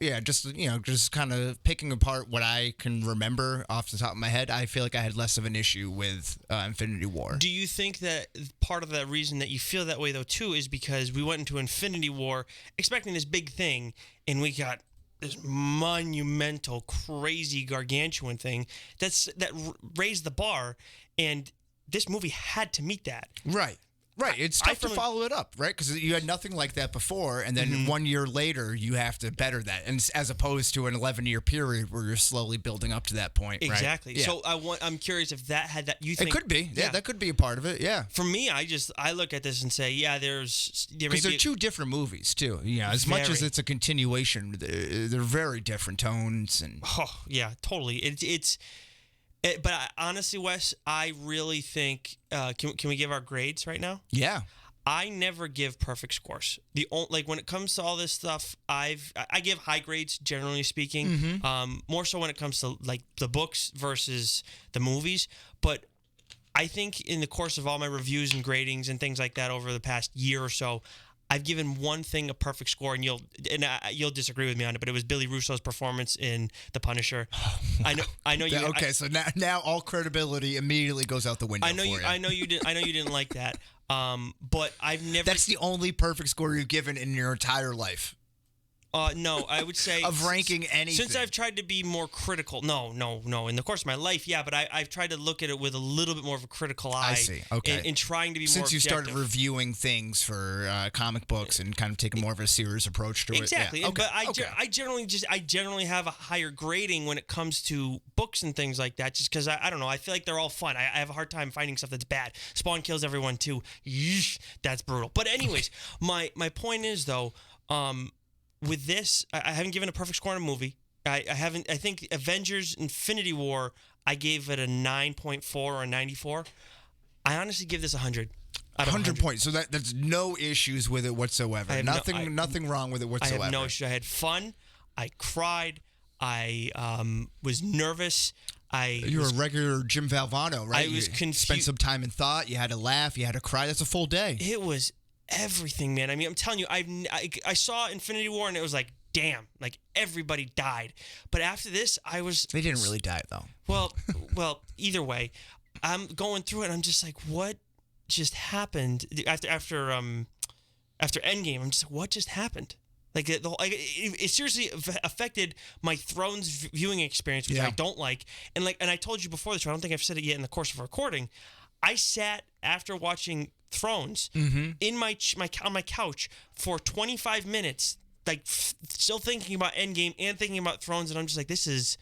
Yeah, just kind of picking apart what I can remember off the top of my head. I feel like I had less of an issue with Infinity War. Do you think that part of the reason that you feel that way though too is because we went into Infinity War expecting this big thing, and we got this monumental, crazy, gargantuan thing that raised the bar, and this movie had to meet that. Right, it's tough to follow it up, right? Because you had nothing like that before, and then 1 year later, you have to better that, and as opposed to an 11-year period where you're slowly building up to that point. Exactly. Right? Yeah. So I'm curious if that had that. You think it could be? Yeah, that could be a part of it. Yeah. For me, I look at this and say, because they're two different movies too. Yeah, as much as it's a continuation, they're very different tones and. Oh yeah, totally. But honestly, Wes, I really think. Can we give our grades right now? Yeah. I never give perfect scores. When it comes to all this stuff, I give high grades generally speaking. More so when it comes to like the books versus the movies. But I think in the course of all my reviews and gradings and things like that over the past year or so, I've given one thing a perfect score, and you'll disagree with me on it, but it was Billy Russo's performance in The Punisher. I know you. Okay, so now all credibility immediately goes out the window. I know you didn't like that. But I've never. That's the only perfect score you've given in your entire life. No, I would say of ranking anything. Since I've tried to be more critical, no. In the course of my life, yeah, but I've tried to look at it with a little bit more of a critical eye. I see. Okay. In trying to be more since you objective. started reviewing things for comic books and kind of taking more of a serious approach to it. Exactly. Yeah. Okay. But I generally have a higher grading when it comes to books and things like that, just because I don't know. I feel like they're all fun. I have a hard time finding stuff that's bad. Spawn kills everyone too. Yeesh, that's brutal. But anyways, my point is though. With this, I haven't given a perfect score on a movie. I haven't. I think Avengers: Infinity War, I gave it a 9.4 or a 94. I honestly give this 100. 100 points. So that's no issues with it whatsoever. Nothing wrong with it whatsoever. I have no issues. I had fun. I cried. I was nervous. You're a regular Jim Valvano, right? I was confused. Spent some time in thought. You had to laugh. You had to cry. That's a full day. It was everything, man. I mean, I'm telling you, I saw Infinity War and it was like damn, like everybody died. But after this, They didn't really die though. Well, either way, I'm going through it and I'm just like, what just happened after Endgame? I'm just like, what just happened? Like it seriously affected my Thrones viewing experience, which I don't like. And I told you before the show, I don't think I've said it yet in the course of recording. I sat after watching Thrones in on my couch for 25 minutes, like still thinking about Endgame and thinking about Thrones, and I'm just like, this is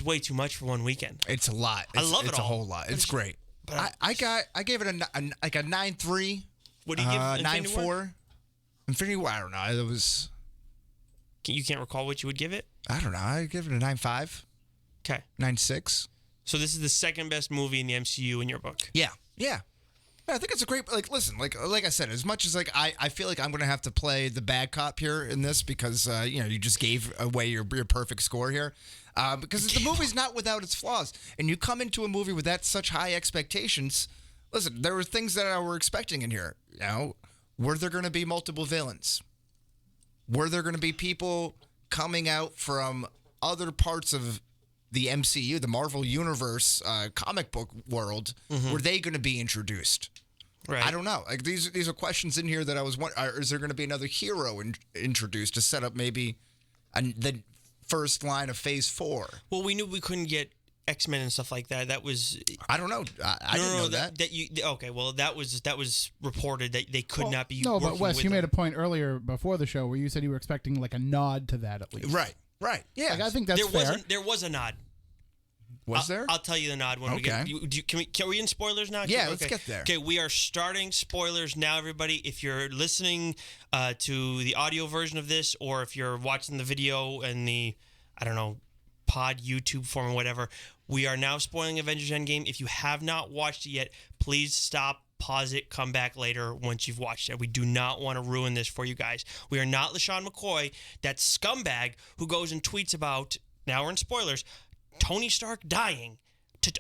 way too much for one weekend. It's a lot. I love it all. It's a whole lot. It's great. But I gave it a 9.3. What do you give? 9.4. Infinity War. I don't know. It was. You can't recall what you would give it? I don't know. I give it a 9.5. Okay. 9.6. So this is the second best movie in the MCU in your book. Yeah. I think it's a great, listen, like I said, as much as I feel like I'm going to have to play the bad cop here in this because you just gave away your perfect score here, because the movie's not without its flaws, and you come into a movie with such high expectations. Listen, there were things that I were expecting in here. Were there going to be multiple villains? Were there going to be people coming out from other parts of the MCU, the Marvel Universe, comic book world? Were they going to be introduced? Right. I don't know. Like these are questions in here that I was wondering. Is there going to be another hero introduced to set up maybe the first line of Phase 4? Well, we knew we couldn't get X-Men and stuff like that. That was. I don't know. I didn't know that. Okay. Well, that was reported that they could not be. No, but Wes, you made a point earlier before the show where you said you were expecting like a nod to that at least. Right. Yeah. Like, I think that's fair. There was a nod. Was there? I'll tell you the nod when we get. Can we in spoilers now? Yeah, let's get there. Okay, we are starting spoilers now, everybody. If you're listening to the audio version of this, or if you're watching the video in the, pod YouTube form or whatever, we are now spoiling Avengers Endgame. If you have not watched it yet, please stop, pause it, come back later once you've watched it. We do not want to ruin this for you guys. We are not LaShawn McCoy, that scumbag who goes and tweets about, now we're in spoilers, Tony Stark dying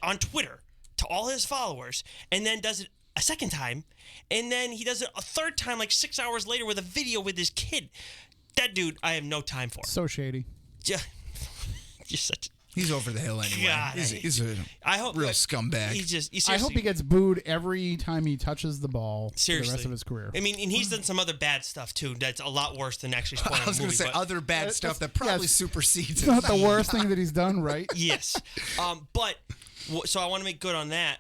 on Twitter to all his followers, and then does it a second time, and then he does it a third time like 6 hours later with a video with his kid. That dude, I have no time for. So shady. Yeah, you're such. He's over the hill anyway. God, he's a real scumbag. I hope he gets booed every time he touches the ball for the rest of his career. I mean, and he's done some other bad stuff too. That's a lot worse than actually spoiling. I was going to say other bad stuff that probably supersedes. It's not the worst thing that he's done, right? Yes. So I want to make good on that.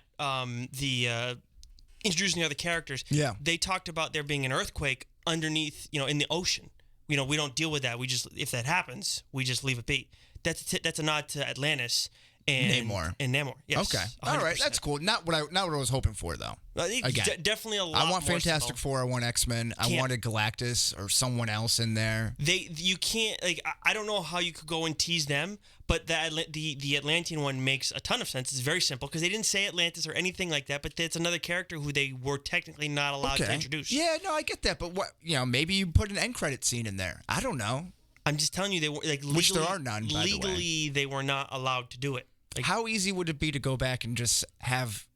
Introducing the other characters. Yeah. They talked about there being an earthquake underneath, in the ocean. We don't deal with that. We just, if that happens, we just leave it be. That's a nod to Atlantis and Namor. Yes. Okay. 100%. All right. That's cool. Not what I was hoping for though. Again, definitely a lot. I want more Fantastic Four. I want X-Men. I wanted Galactus or someone else in there. You can't I don't know how you could go and tease them, but the Atlantean one makes a ton of sense. It's very simple because they didn't say Atlantis or anything like that, but it's another character who they were technically not allowed to introduce. Yeah, no, I get that, but what maybe you put an end credit scene in there. I don't know. I'm just telling you, they were legally, which there are none. By legally, the way. They were not allowed to do it. How easy would it be to go back and just have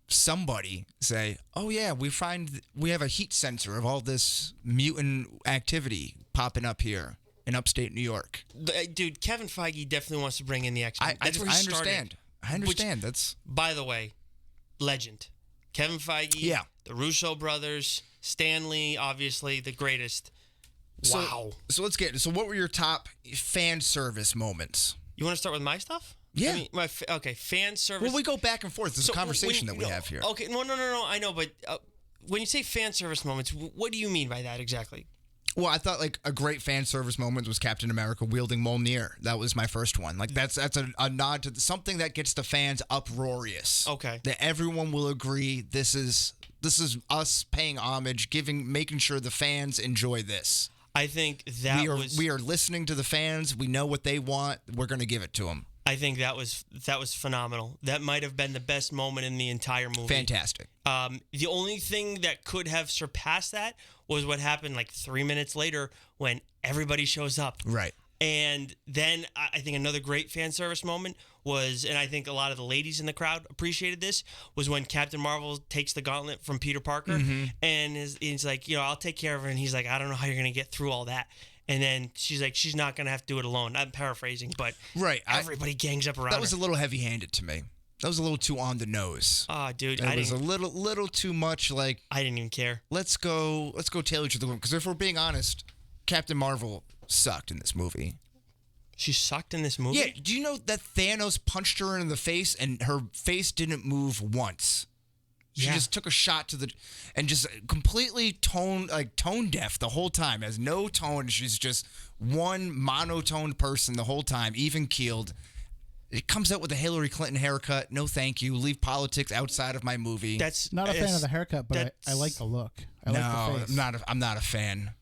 somebody say, "Oh yeah, we have a heat sensor of all this mutant activity popping up here in upstate New York"? Dude, Kevin Feige definitely wants to bring in the X-Men. I understand. I understand. That's, by the way, legend. Kevin Feige. The Russo Brothers. Stan Lee, obviously the greatest. Wow. So let's get. So what were your top fan service moments? You want to start with my stuff? Yeah. Fan service. Well, we go back and forth. There's a conversation that we have here. Okay. No. I know, but when you say fan service moments, what do you mean by that exactly? Well, I thought a great fan service moment was Captain America wielding Mjolnir. That was my first one. That's a nod to something that gets the fans uproarious. Okay. That everyone will agree this is us paying homage, making sure the fans enjoy this. I think we are listening to the fans. We know what they want. We're going to give it to them. I think that was phenomenal. That might have been the best moment in the entire movie. Fantastic. The only thing that could have surpassed that was what happened 3 minutes later when everybody shows up. Right. And then I think another great fan service moment was, and I think a lot of the ladies in the crowd appreciated this, was when Captain Marvel takes the gauntlet from Peter Parker and he's like, I'll take care of her. And he's like, I don't know how you're going to get through all that. And then she's like, she's not going to have to do it alone. I'm paraphrasing, but right. everybody gangs up around That was her. a little heavy-handed to me. That was a little too on the nose. Oh, dude. It was a little too much like... I didn't even care. Let's go tailor to the woman. Because if we're being honest, Captain Marvel sucked in this movie. She sucked in this movie? Yeah. Do you know that Thanos punched her in the face and her face didn't move once? She just took a shot to the... And just completely tone deaf the whole time. Has no tone. She's just one monotone person the whole time, even-keeled. It comes out with a Hillary Clinton haircut. No, thank you. Leave politics outside of my movie. That's Not a fan of the haircut, but I like the look. I like the face. I'm not a fan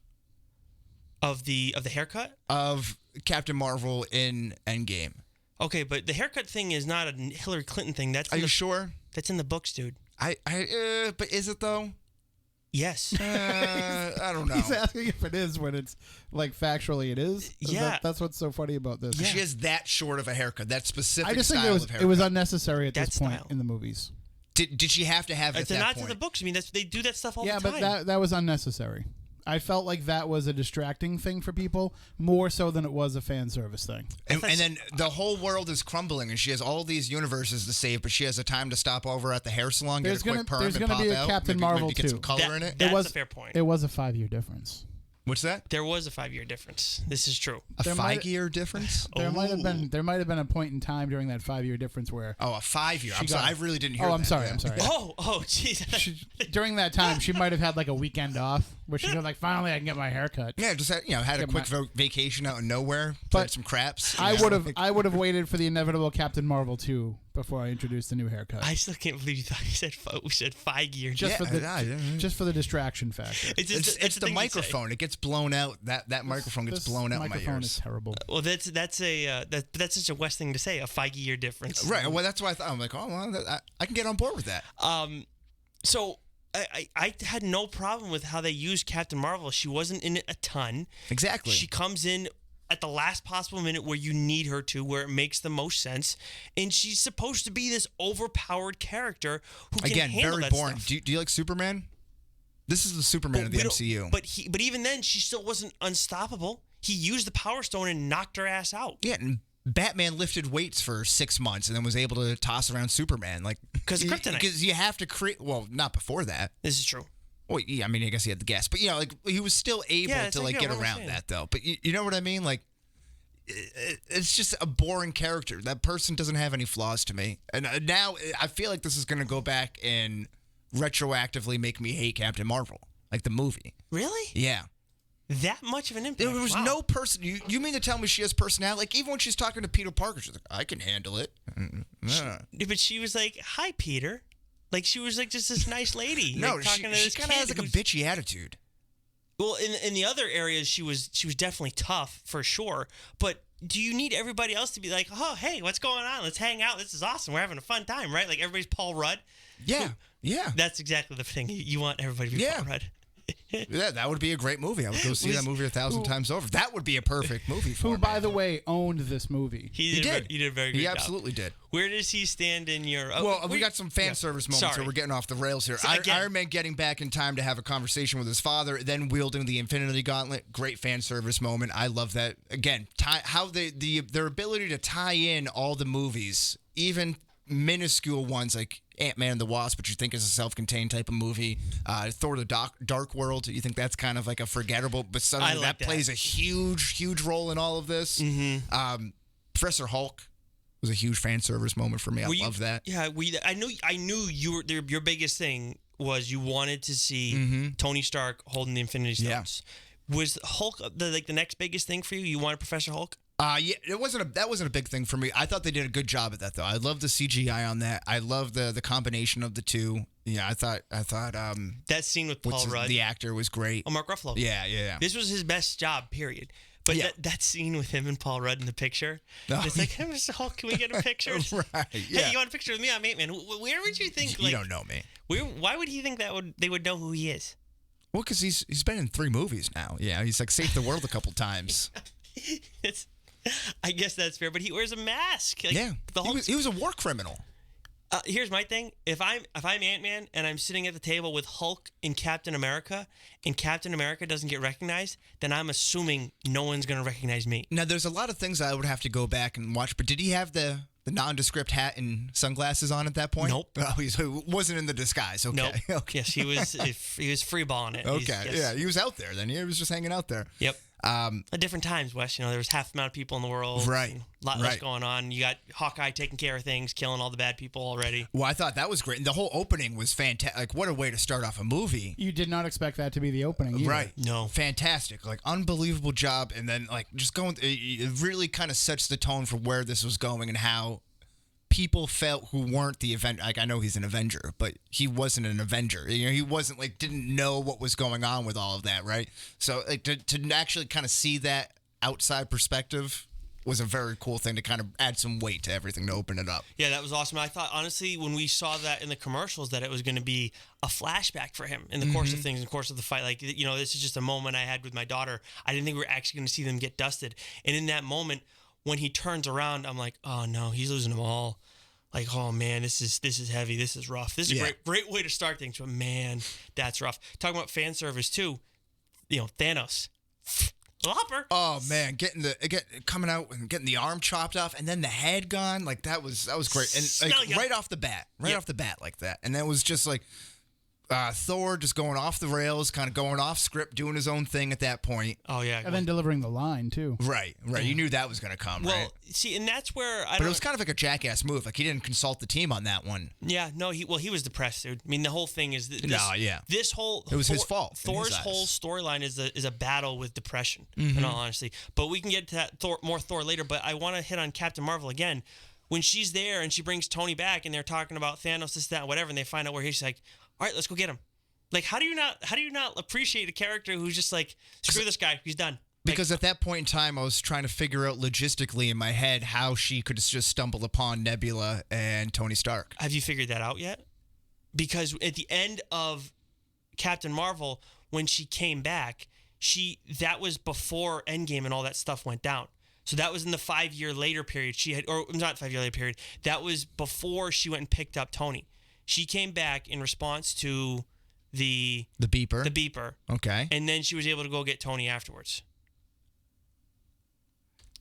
of the haircut of Captain Marvel in Endgame. Okay, but the haircut thing is not a Hillary Clinton thing. Are you sure? That's in the books, dude. But is it though? Yes. I don't know. He's asking if it is when it's like factually it is. Yeah. That's what's so funny about this. Yeah. She has that short of a haircut, that specific I just style think of haircut. it was unnecessary at That this point style. in the movies. Did she have to have it at It's that not point? to the books. I mean, they do that stuff all the time. Yeah, but that was unnecessary. I felt like that was a distracting thing for people more so than it was a fan service thing. And then the whole world is crumbling, and she has all these universes to save, but she has a time to stop over at the hair salon, get a quick perm, and pop be a out. Captain Marvel maybe get too. some color in it. That's a fair point. It was a 5-year difference. What's that? There was a 5-year difference. This is true. A 5-year difference? There might have been a point in time during that 5-year difference where a 5-year. I'm sorry, I really didn't hear that. I'm sorry. Oh, jeez. During that time, she might have had like a weekend off where she was like, finally, I can get my hair cut. Yeah, just had a quick vacation out of nowhere, But played some craps. I would have waited for the inevitable Captain Marvel 2 before I introduced the new haircut. I still can't believe you thought we said 5-year. Just for the distraction factor. It's the microphone. It gets blown out. That microphone gets blown out in my ears. Microphone is terrible. Well, that's such a West thing to say. A 5-year difference. Right. Well, that's why I thought. I'm like, oh, well, I can get on board with that. So I had no problem with how they used Captain Marvel. She wasn't in it a ton. Exactly. She comes in at the last possible minute where you need her to, where it makes the most sense, and she's supposed to be this overpowered character who can handle very that boring. stuff. Do you like Superman? This is the Superman of the MCU. But even then, she still wasn't unstoppable. He used the Power Stone and knocked her ass out. Yeah, and Batman lifted weights for 6 months and then was able to toss around Superman, like because of kryptonite. Because you have to create. Well, not before that. This is true. Well, yeah, I mean, I guess he had the gas, but he was still able to get around that though. But you know what I mean? Like, it's just a boring character. That person doesn't have any flaws to me. And now I feel like this is going to go back and retroactively make me hate Captain Marvel, like the movie. Really? Yeah. That much of an impact? There was no person. You mean to tell me she has personality? Like, even when she's talking to Peter Parker, she's like, I can handle it. But she was like, hi, Peter. Like, she was like just this nice lady. No, like, talking to she this kind of has like a bitchy attitude. Well, in the other areas, she was definitely tough for sure. But do you need everybody else to be like, oh, hey, what's going on? Let's hang out. This is awesome. We're having a fun time, right? Like everybody's Paul Rudd. Yeah, yeah. That's exactly the thing. You want everybody to be Paul Rudd. Yeah, that would be a great movie. I would go see that movie 1,000 times over. That would be a perfect movie for me. Who, by the way, owned this movie. He did a very good job. He absolutely did. Where does he stand in your... we got some fan service moments here. We're getting off the rails here. So Iron Man getting back in time to have a conversation with his father, then wielding the Infinity Gauntlet. Great fan service moment. I love that. Again, how their ability to tie in all the movies, even minuscule ones like Ant-Man and the Wasp, which you think is a self-contained type of movie. Thor: The Dark World, you think that's kind of like a forgettable, but suddenly that plays a huge role in all of this. Mm-hmm. Professor Hulk was a huge fan service moment for me. I love that. Yeah, I knew your biggest thing was you wanted to see Tony Stark holding the Infinity Stones. Yeah. Was Hulk the next biggest thing for you? You wanted Professor Hulk? Yeah, that wasn't a big thing for me. I thought they did a good job at that though. I love the CGI on that. I love the combination of the two. Yeah, I thought that scene with Paul Rudd, the actor, was great. Oh, Mark Ruffalo. Yeah. This was his best job, period. But that scene with him and Paul Rudd in the picture, it's like, hey, Mr. Hulk, can we get a picture? Right. Yeah. Hey, you want a picture with me? I'm Ant-Man. Where would you think? You don't know me. Why would he think they would know who he is? Well, because he's been in 3 movies now. Yeah, he's like saved the world a couple times. I guess that's fair, but he wears a mask. Like, he was a war criminal. Here's my thing: if I'm Ant-Man and I'm sitting at the table with Hulk and Captain America doesn't get recognized, then I'm assuming no one's gonna recognize me. Now, there's a lot of things I would have to go back and watch, but did he have the nondescript hat and sunglasses on at that point? Nope. Oh, he wasn't in the disguise. Okay. Nope. Okay. Yes, he was freeballing it. Okay. Yeah, he was out there then. He was just hanging out there. Yep. At different times, Wes, there was half the amount of people in the world. Right. A lot less going on. You got Hawkeye taking care of things, killing all the bad people already. Well, I thought that was great. And the whole opening was fantastic. Like, what a way to start off a movie. You did not expect that to be the opening either. Right. No. Fantastic. Like, unbelievable job. And then, like, just going, it really kind of sets the tone for where this was going and how people felt who weren't the Avenger. Like, I know he's an Avenger, but he wasn't an Avenger. He wasn't, like, didn't know what was going on with all of that, right? So, like, to actually kind of see that outside perspective was a very cool thing to kind of add some weight to everything to open it up. Yeah, that was awesome. I thought, honestly, when we saw that in the commercials, that it was going to be a flashback for him in the course of things, in the course of the fight. Like, this is just a moment I had with my daughter. I didn't think we were actually going to see them get dusted. And in that moment, when he turns around, I'm like, oh no, he's losing them all. Like, oh man, this is heavy. This is rough. This is a great way to start things. But man, that's rough. Talking about fan service too. Thanos, Hopper. Oh man, coming out and getting the arm chopped off, and then the head gone. Like that was great. And like, right off the bat, like that. And then it was just like Thor just going off the rails, kind of going off script, doing his own thing at that point. Oh yeah, and then delivering the line too. Right. You knew that was going to come. Well, right? see, and that's where But it was kind of like a jackass move. Like he didn't consult the team on that one. Yeah, no, he was depressed, dude. I mean, the whole thing is this whole it was his fault. Thor's whole storyline is a battle with depression. In all honesty, but we can get to that more Thor later. But I want to hit on Captain Marvel again. When she's there and she brings Tony back, and they're talking about Thanos, this, that, whatever, and they find out where he's like, all right, let's go get him. Like, how do you not appreciate a character who's just like, screw this guy, he's done? Because at that point in time, I was trying to figure out logistically in my head how she could just stumble upon Nebula and Tony Stark. Have you figured that out yet? Because at the end of Captain Marvel, when she came back, that was before Endgame and all that stuff went down. So that was in the 5-year later period. Not 5-year later period. That was before she went and picked up Tony. She came back in response to the beeper. Okay. And then she was able to go get Tony afterwards.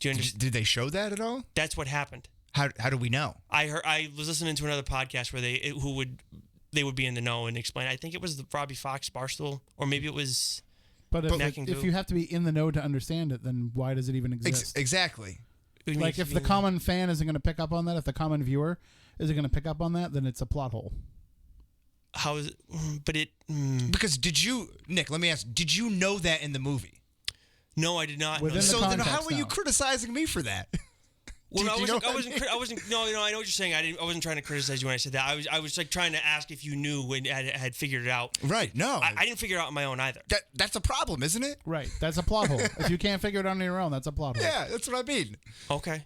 Do you understand? Did they show that at all? That's what happened. How do we know? I was listening to another podcast where they would be in the know and explain. I think it was the Robbie Fox Barstool, or maybe it was. But if you have to be in the know to understand it, then why does it even exist? Exactly. Like if the common fan isn't going to pick up on that, if the common viewer isn't going to pick up on that, then it's a plot hole. How is it? But it. Because Nick, let me ask, did you know that in the movie? No, I did not. So then how were you criticizing me for that? Well, I wasn't. No, I know what you're saying. I wasn't trying to criticize you when I said that. I was like trying to ask if you knew when had figured it out. Right. No, I didn't figure it out on my own either. That's a problem, isn't it? Right. That's a plot hole. If you can't figure it out on your own, that's a plot hole. Yeah, that's what I mean. Okay,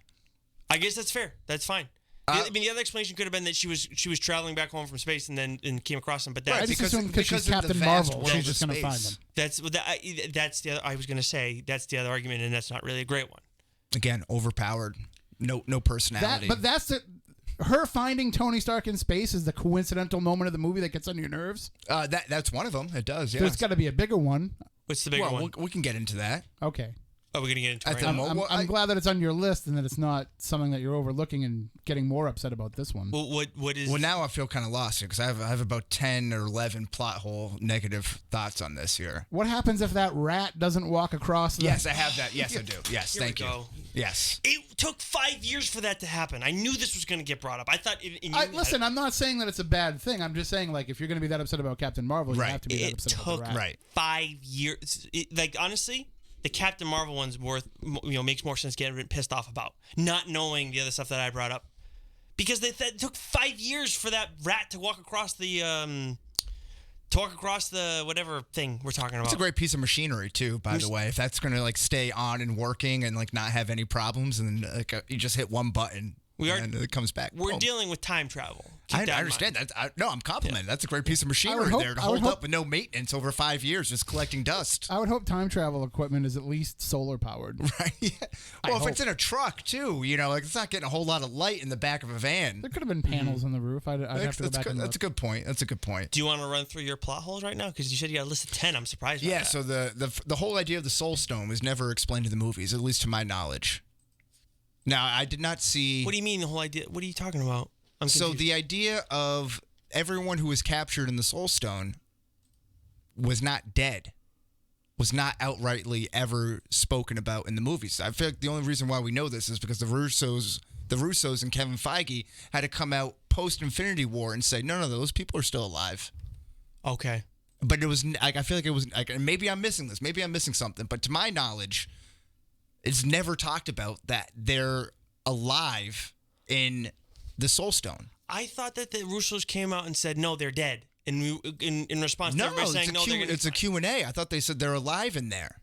I guess that's fair. That's fine. The other explanation could have been that she was traveling back home from space and came across them. But that's because she's Captain Marvel, she's just going to find them. That's the other. I was going to say that's the other argument, and that's not really a great one. Again, overpowered. No personality. But that's it. Her finding Tony Stark in space is the coincidental moment of the movie that gets on your nerves. That's one of them. It does. Yeah. There's got to be a bigger one. What's the bigger one? We can get into that. Okay. Oh, we're gonna get into it right I'm glad that it's on your list and that it's not something that you're overlooking and getting more upset about this one. Well, what is? Well, now I feel kind of lost here because I have about 10 or 11 plot hole negative thoughts on this here. What happens if that rat doesn't walk across the... Yes, I have that. Yes, I do. Yes, Here thank you. Go. Yes. It took 5 years for that to happen. I knew this was going to get brought up. I thought... Listen, I'm not saying that it's a bad thing. I'm just saying, like, if you're going to be that upset about Captain Marvel, you have to be that upset about the rat. It took 5 years. Honestly... The Captain Marvel one's makes more sense getting pissed off about, not knowing the other stuff that I brought up, because it took 5 years for that rat to walk across the whatever thing we're talking about. It's a great piece of machinery too, by the way. If that's going to like stay on and working and like not have any problems, and then you just hit one button, and it comes back. We're Boom. dealing with time travel. I understand that. No, I'm complimenting. That's a great piece of machinery there to hold up with no maintenance over 5 years, just collecting dust. I would hope time travel equipment is at least solar powered. Right. Yeah. Well, if it's in a truck too, it's not getting a whole lot of light in the back of a van. There could have been panels on the roof. I'd have to go back and look. That's a good point. That's a good point. Do you want to run through your plot holes right now? Because you said you got a list of 10. I'm surprised. Yeah. By that. So the whole idea of the Soul Stone was never explained in the movies, at least to my knowledge. Now, I did not see. What do you mean the whole idea? What are you talking about? So the idea of everyone who was captured in the Soul Stone was not dead, was not outrightly ever spoken about in the movies. I feel like the only reason why we know this is because the Russos and Kevin Feige had to come out post Infinity War and say, no, those people are still alive. Okay. But it was like, I feel like it was like, maybe I'm missing this, maybe I'm missing something, but to my knowledge, it's never talked about that they're alive in the Soul Stone. I thought that the Russos came out and said, no, they're dead. In response to everybody saying, no, it's a Q&A. I thought they said they're alive in there.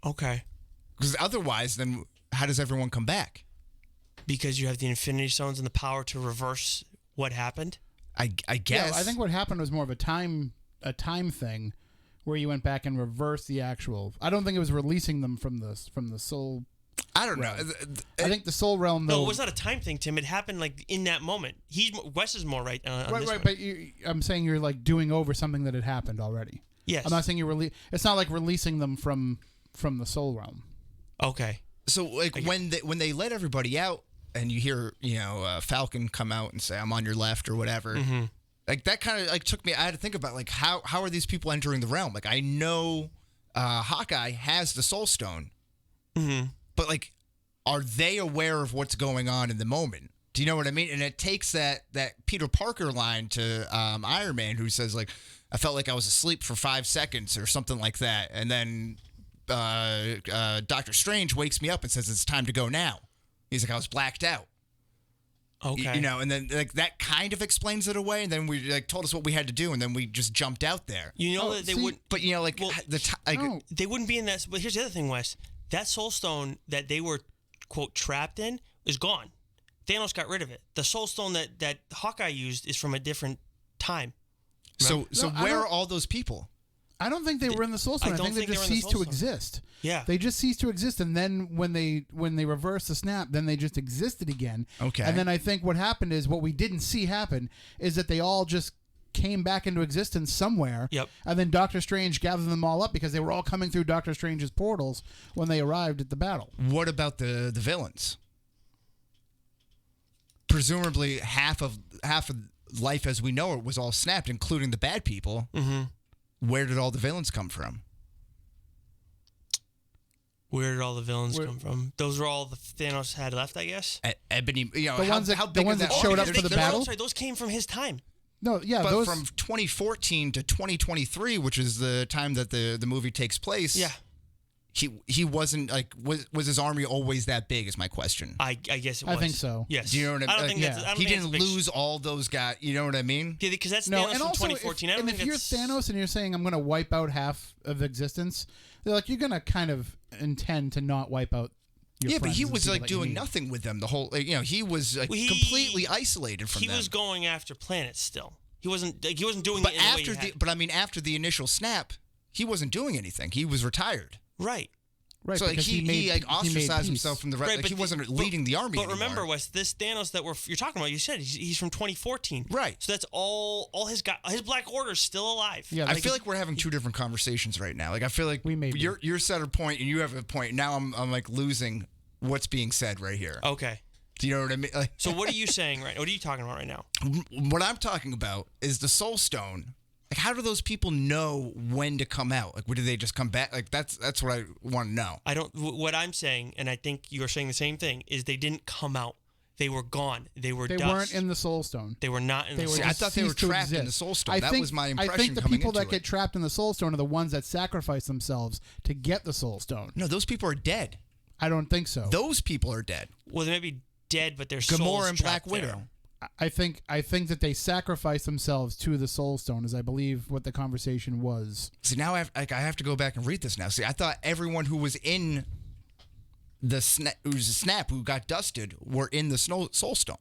Okay. Because otherwise, then how does everyone come back? Because you have the Infinity Stones and the power to reverse what happened? I guess. Yeah, I think what happened was more of a time thing where you went back and reversed the actual. I don't think it was releasing them from the soul. I don't know. I think the soul realm, though. No, it was not a time thing, Tim. It happened like in that moment. Wes is more right on right, this one. But I'm saying you're like doing over something that had happened already. Yes. I'm not saying it's not like releasing them from the soul realm. Okay. So like when they let everybody out and you hear Falcon come out and say I'm on your left or whatever, like that kind of like took me. I had to think about like how are these people entering the realm? Like I know Hawkeye has the Soul Stone, but like are they aware of what's going on in the moment? Do you know what I mean? And it takes that Peter Parker line to Iron Man who says like I felt like I was asleep for 5 seconds or something like that, and then Doctor Strange wakes me up and says it's time to go now. He's like I was blacked out. Okay. And then like that kind of explains it away, and then we like told us what we had to do, and then we just jumped out there. That they wouldn't. But they wouldn't be in that. But here's the other thing, Wes. That Soul Stone that they were quote trapped in is gone. Thanos got rid of it. The Soul Stone that Hawkeye used is from a different time. So where are all those people? I don't think they were in the Soul Stone. I think they just ceased to exist. Yeah. They just ceased to exist, and then when they reversed the snap, then they just existed again. Okay. And then I think what happened is what we didn't see happen is that they all just came back into existence somewhere. Yep. And then Doctor Strange gathered them all up because they were all coming through Doctor Strange's portals when they arrived at the battle. What about the villains? Presumably half of life as we know it was all snapped, including the bad people. Mm-hmm. Where did all the villains come from? Where did all the villains come from? Those were all the Thanos had left, I guess. Ebony, the ones that showed up for the battle. Sorry, those came from his time. No, yeah, but from 2014 to 2023, which is the time that the movie takes place. Yeah. He wasn't like was his army always that big? Is my question. I guess it was. I think so. Yes. Do you know what I mean? I don't think that's. I don't he think didn't that's lose all those guys. You know what I mean? Yeah, because that's Thanos and from also 2014. If you're Thanos and you're saying I'm going to wipe out half of existence, they're like you're going to kind of intend to not wipe out. Your but he friends was and like people that doing you need. nothing with them. The whole he was like completely isolated from them. He was going after planets still. He wasn't doing but it in after the way but I mean after the initial snap, he wasn't doing anything. He was retired. Right. Right, so like he ostracized himself from the rest. Right, like he wasn't leading the army. But remember, Wes, this Thanos that you're talking about, you said he's from 2014. Right. So that's all his Black Order's still alive. Yeah, I feel like we're having two different conversations right now. Like I feel like you're set a point and you have a point. Now I'm like losing what's being said right here. Okay. Do you know what I mean? Like, so what are you saying right? What are you talking about right now? What I'm talking about is the Soul Stone. Like, how do those people know when to come out? Like, do they just come back? Like, that's what I want to know. I don't. What I'm saying, and I think you are saying the same thing, is they didn't come out. They were gone. They dust. Weren't in the Soul Stone. They were not in the Soul Stone. I thought they were trapped in the Soul Stone. That was my impression. I think the coming people into that get trapped in the Soul Stone are the ones that sacrifice themselves to get the Soul Stone. No, those people are dead. I don't think so. Those people are dead. Well, they may be dead, but their Gamora souls and trapped Black there. Widow. I think that they sacrifice themselves to the Soul Stone, is I believe what the conversation was. See, now I have to go back and read this now. See, I thought everyone who was in it was a Snap who got dusted were in the Soul Stone.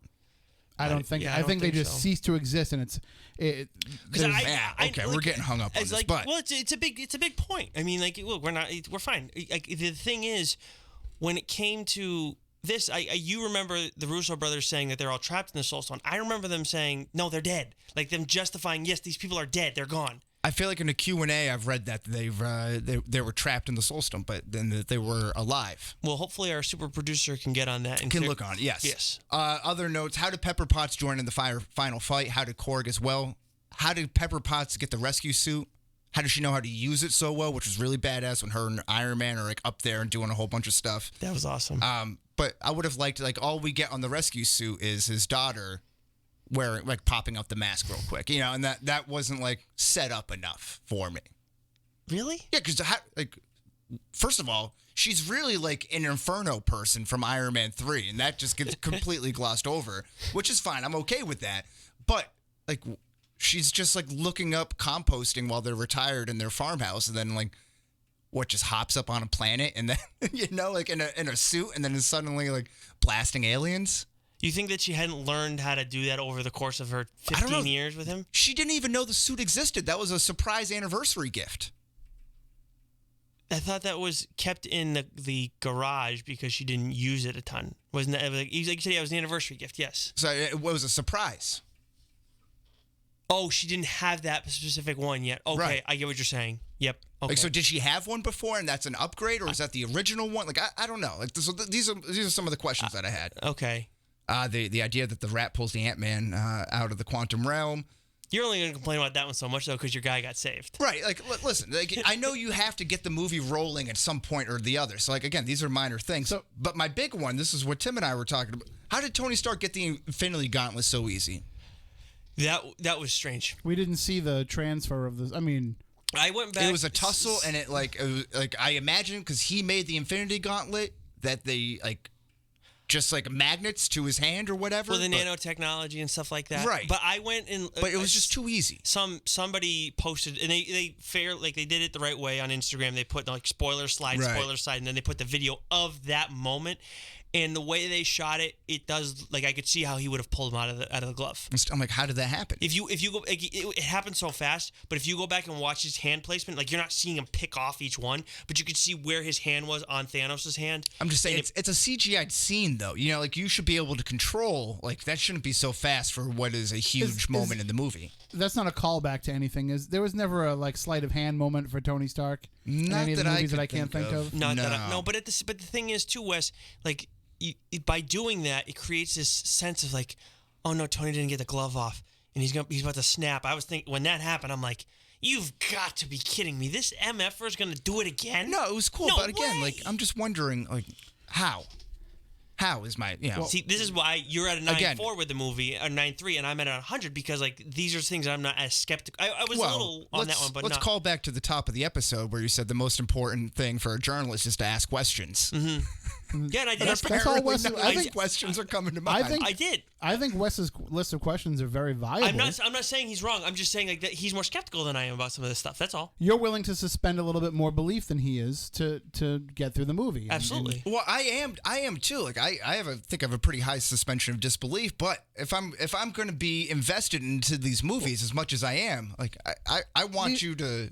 I don't think. Yeah, I think they just so. ceased to exist, and we're getting hung up on this, but it's a big point. I mean, like, look, we're fine. Like, the thing is, when it came to this, you remember the Russo brothers saying that they're all trapped in the Soul Stone. I remember them saying, no, they're dead. Like, them justifying, yes, these people are dead. They're gone. I feel like in a Q&A I've read that they were trapped in the Soul Stone, but then that they were alive. Well, hopefully our super producer can get on that and look on it. Yes. Yes. Other notes: how did Pepper Potts join in the final fight? How did Korg as well? How did Pepper Potts get the rescue suit? How does she know how to use it so well? Which was really badass when her and Iron Man are like up there and doing a whole bunch of stuff. That was awesome. But I would have liked, like, all we get on the rescue suit is his daughter wearing, like, popping up the mask real quick, you know, and that wasn't, like, set up enough for me. Really? Yeah, because, like, first of all, she's really, like, an Inferno person from Iron Man 3, and that just gets completely glossed over, which is fine. I'm okay with that. But, like, she's just, like, looking up composting while they're retired in their farmhouse, and then, like, just hops up on a planet, and then, you know, like, in a suit, and then is suddenly, like, blasting aliens. You think that she hadn't learned how to do that over the course of her 15 years with him? She didn't even know the suit existed. That was a surprise anniversary gift. I thought that was kept in the garage because she didn't use it a ton. Wasn't that, like you said, yeah, it was an anniversary gift, yes. So it was a surprise. Oh, she didn't have that specific one yet. Okay, right. I get what you're saying. Yep. Okay. Like, so did she have one before, and that's an upgrade, or is that the original one? Like, I don't know. Like, so these are some of the questions that I had. Okay. The idea that the rat pulls the Ant-Man out of the quantum realm. You're only going to complain about that one so much, though, because your guy got saved. Right. Like, listen, like, I know you have to get the movie rolling at some point or the other. So, like, again, these are minor things. So, but my big one, this is what Tim and I were talking about. How did Tony Stark get the Infinity Gauntlet so easy? That was strange. We didn't see the transfer of this. I mean, I went back. It was a tussle, and it was, I imagine, because he made the Infinity Gauntlet, that they, like, just like magnets to his hand or whatever. Well, the nanotechnology and stuff like that. Right. But I went and... But it was just too easy. Somebody posted, and they did it the right way on Instagram. They put, like, spoiler slide, and then they put the video of that moment. And the way they shot it, it does, like, I could see how he would have pulled him out of the glove. I'm like, how did that happen? If you go, like, it happened so fast. But if you go back and watch his hand placement, like, you're not seeing him pick off each one, but you could see where his hand was on Thanos' hand. I'm just saying, it's a CGI scene, though. You know, like, you should be able to control, like, that shouldn't be so fast for what is a huge moment in the movie. That's not a callback to anything. There was never a, like, sleight of hand moment for Tony Stark in any of the movies that I can't think of. But the thing is too, Wes, like, by doing that, it creates this sense of, like, oh no, Tony didn't get the glove off, and he's about to snap. I was thinking when that happened, I'm like, you've got to be kidding me. This MFer is going to do it again? No, it was cool, but again, like, I'm just wondering, like, how? How is my, you know? See, this is why you're at a 9.4 with the movie, a 9.3, and I'm at a 100, because, like, these are things that I'm not as skeptical. I was a little on that one, but let's call back to the top of the episode where you said the most important thing for a journalist is to ask questions. Mm-hmm. Yeah, and I did. That's all Wes. I think questions are coming to mind. I did. I think Wes's list of questions are very viable. I'm not saying he's wrong. I'm just saying, like, that he's more skeptical than I am about some of this stuff. That's all. You're willing to suspend a little bit more belief than he is to get through the movie. Absolutely. Well, I am too. Like, I think I have a pretty high suspension of disbelief. But if I'm going to be invested into these movies as much as I am, like, I want you to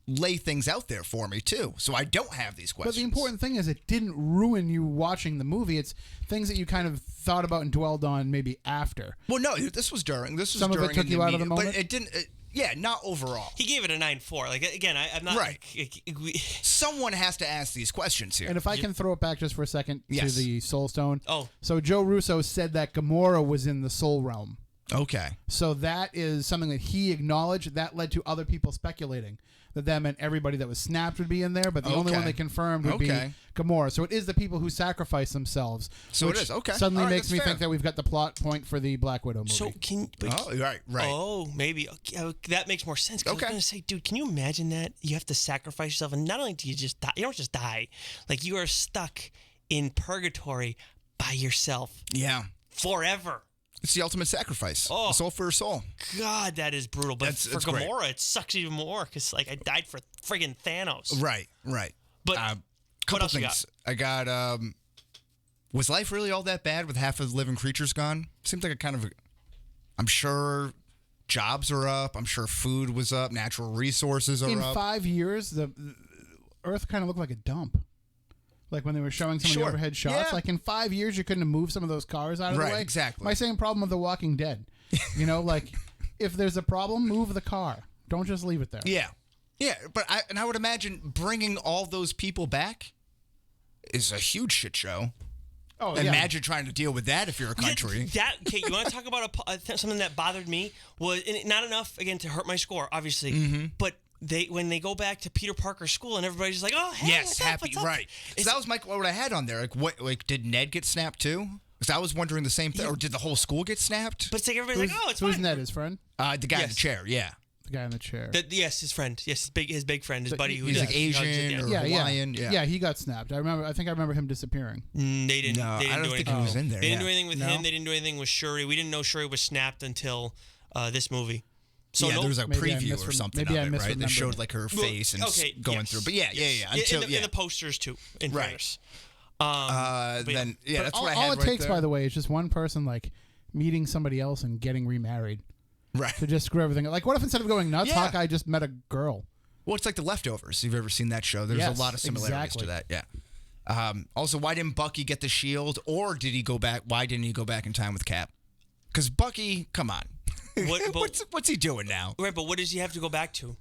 lay things out there for me too, so I don't have these questions. But the important thing is, it didn't ruin you watching the movie. It's things that you kind of thought about and dwelled on maybe after. Well, no, this was during. Some of it took you out of the moment, but it didn't. Yeah, not overall. He gave it a 9.4. Like, again, I'm not right. Someone has to ask these questions here. And if I can throw it back just for a second to the Soul Stone. Oh, so Joe Russo said that Gamora was in the Soul Realm. Okay. So that is something that he acknowledged. That led to other people speculating that meant everybody that was snapped would be in there, but the only one they confirmed would be Gamora. So it is the people who sacrifice themselves. So it is. Okay. Suddenly makes me think that we've got the plot point for the Black Widow movie. So right. Oh, maybe. That makes more sense. Okay. I was going to say, dude, can you imagine that? You have to sacrifice yourself, and not only do you just die, you don't just die. Like, you are stuck in purgatory by yourself. Yeah. Forever. It's the ultimate sacrifice. Oh. A soul for a soul. God, that is brutal. But for Gamora, it sucks even more, because, like, I died for friggin' Thanos. Right. But couple things. I got Was life really all that bad with half of the living creatures gone? Seems like I'm sure jobs are up. I'm sure food was up. Natural resources are up. In 5 years, the Earth kind of looked like a dump. Like when they were showing some of the overhead shots. Yeah. Like in 5 years, you couldn't have moved some of those cars out of the way. Right, exactly. My same problem with The Walking Dead. You know, like if there's a problem, move the car. Don't just leave it there. Yeah. Yeah, but I would imagine bringing all those people back is a huge shit show. Oh, Imagine trying to deal with that if you're a country. Okay, you want to talk about something that bothered me? Was and not enough, again, to hurt my score, obviously, but when they go back to Peter Parker's school and everybody's just like, oh, hey, Yes, what's happy, up? right. So that was what I had on there. Like, did Ned get snapped too? Because I was wondering the same thing. Or did the whole school get snapped? But it's like everybody's like, oh, it's Who's fine. Ned, his friend? The guy in the Yes. chair, yeah. The guy in the chair. Yes, his friend. Yes, his big friend, his buddy. He's like Asian or Hawaiian. Yeah, he got snapped. I think I remember him disappearing. They didn't. No, They didn't I don't do think anything. he was in there. They didn't yeah. do anything with him. They didn't do anything with Shuri. We didn't know Shuri was snapped until this movie. So yeah, there was a Maybe I preview or something maybe I of it, right? That misremembered. showed like her face and going through. But yeah. Until in the posters too. In Right. fairness. Then But that's all, what I had all it right takes, there. by the way, is just one person like meeting somebody else and getting remarried Right. to just screw everything. Like, what if instead of going nuts, Yeah. Hawkeye just met a girl? Well, it's like The Leftovers. You've ever seen that show? There's Yes, a lot of similarities exactly. to that. Yeah. Also, why didn't Bucky get the shield, or did he go back? Why didn't he go back in time with Cap? Because Bucky, come on, what's he doing now? Right, but what does he have to go back to?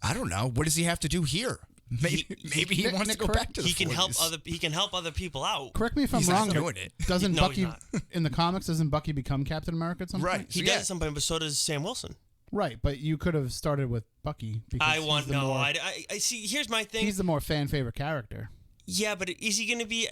I don't know. What does he have to do here? Maybe he wants to go back to the He can 40s. He can help other people out. Correct me if I'm He's wrong. not but doing it. Doesn't No, Bucky he's not. in the comics? Doesn't Bucky become Captain America at some Right. point? He So, does yeah. at some point, but so does Sam Wilson. Right, but you could have started with Bucky. Because I want he's the no. more- I see. Here's my thing. He's the more fan favorite character. Yeah, but is he going to be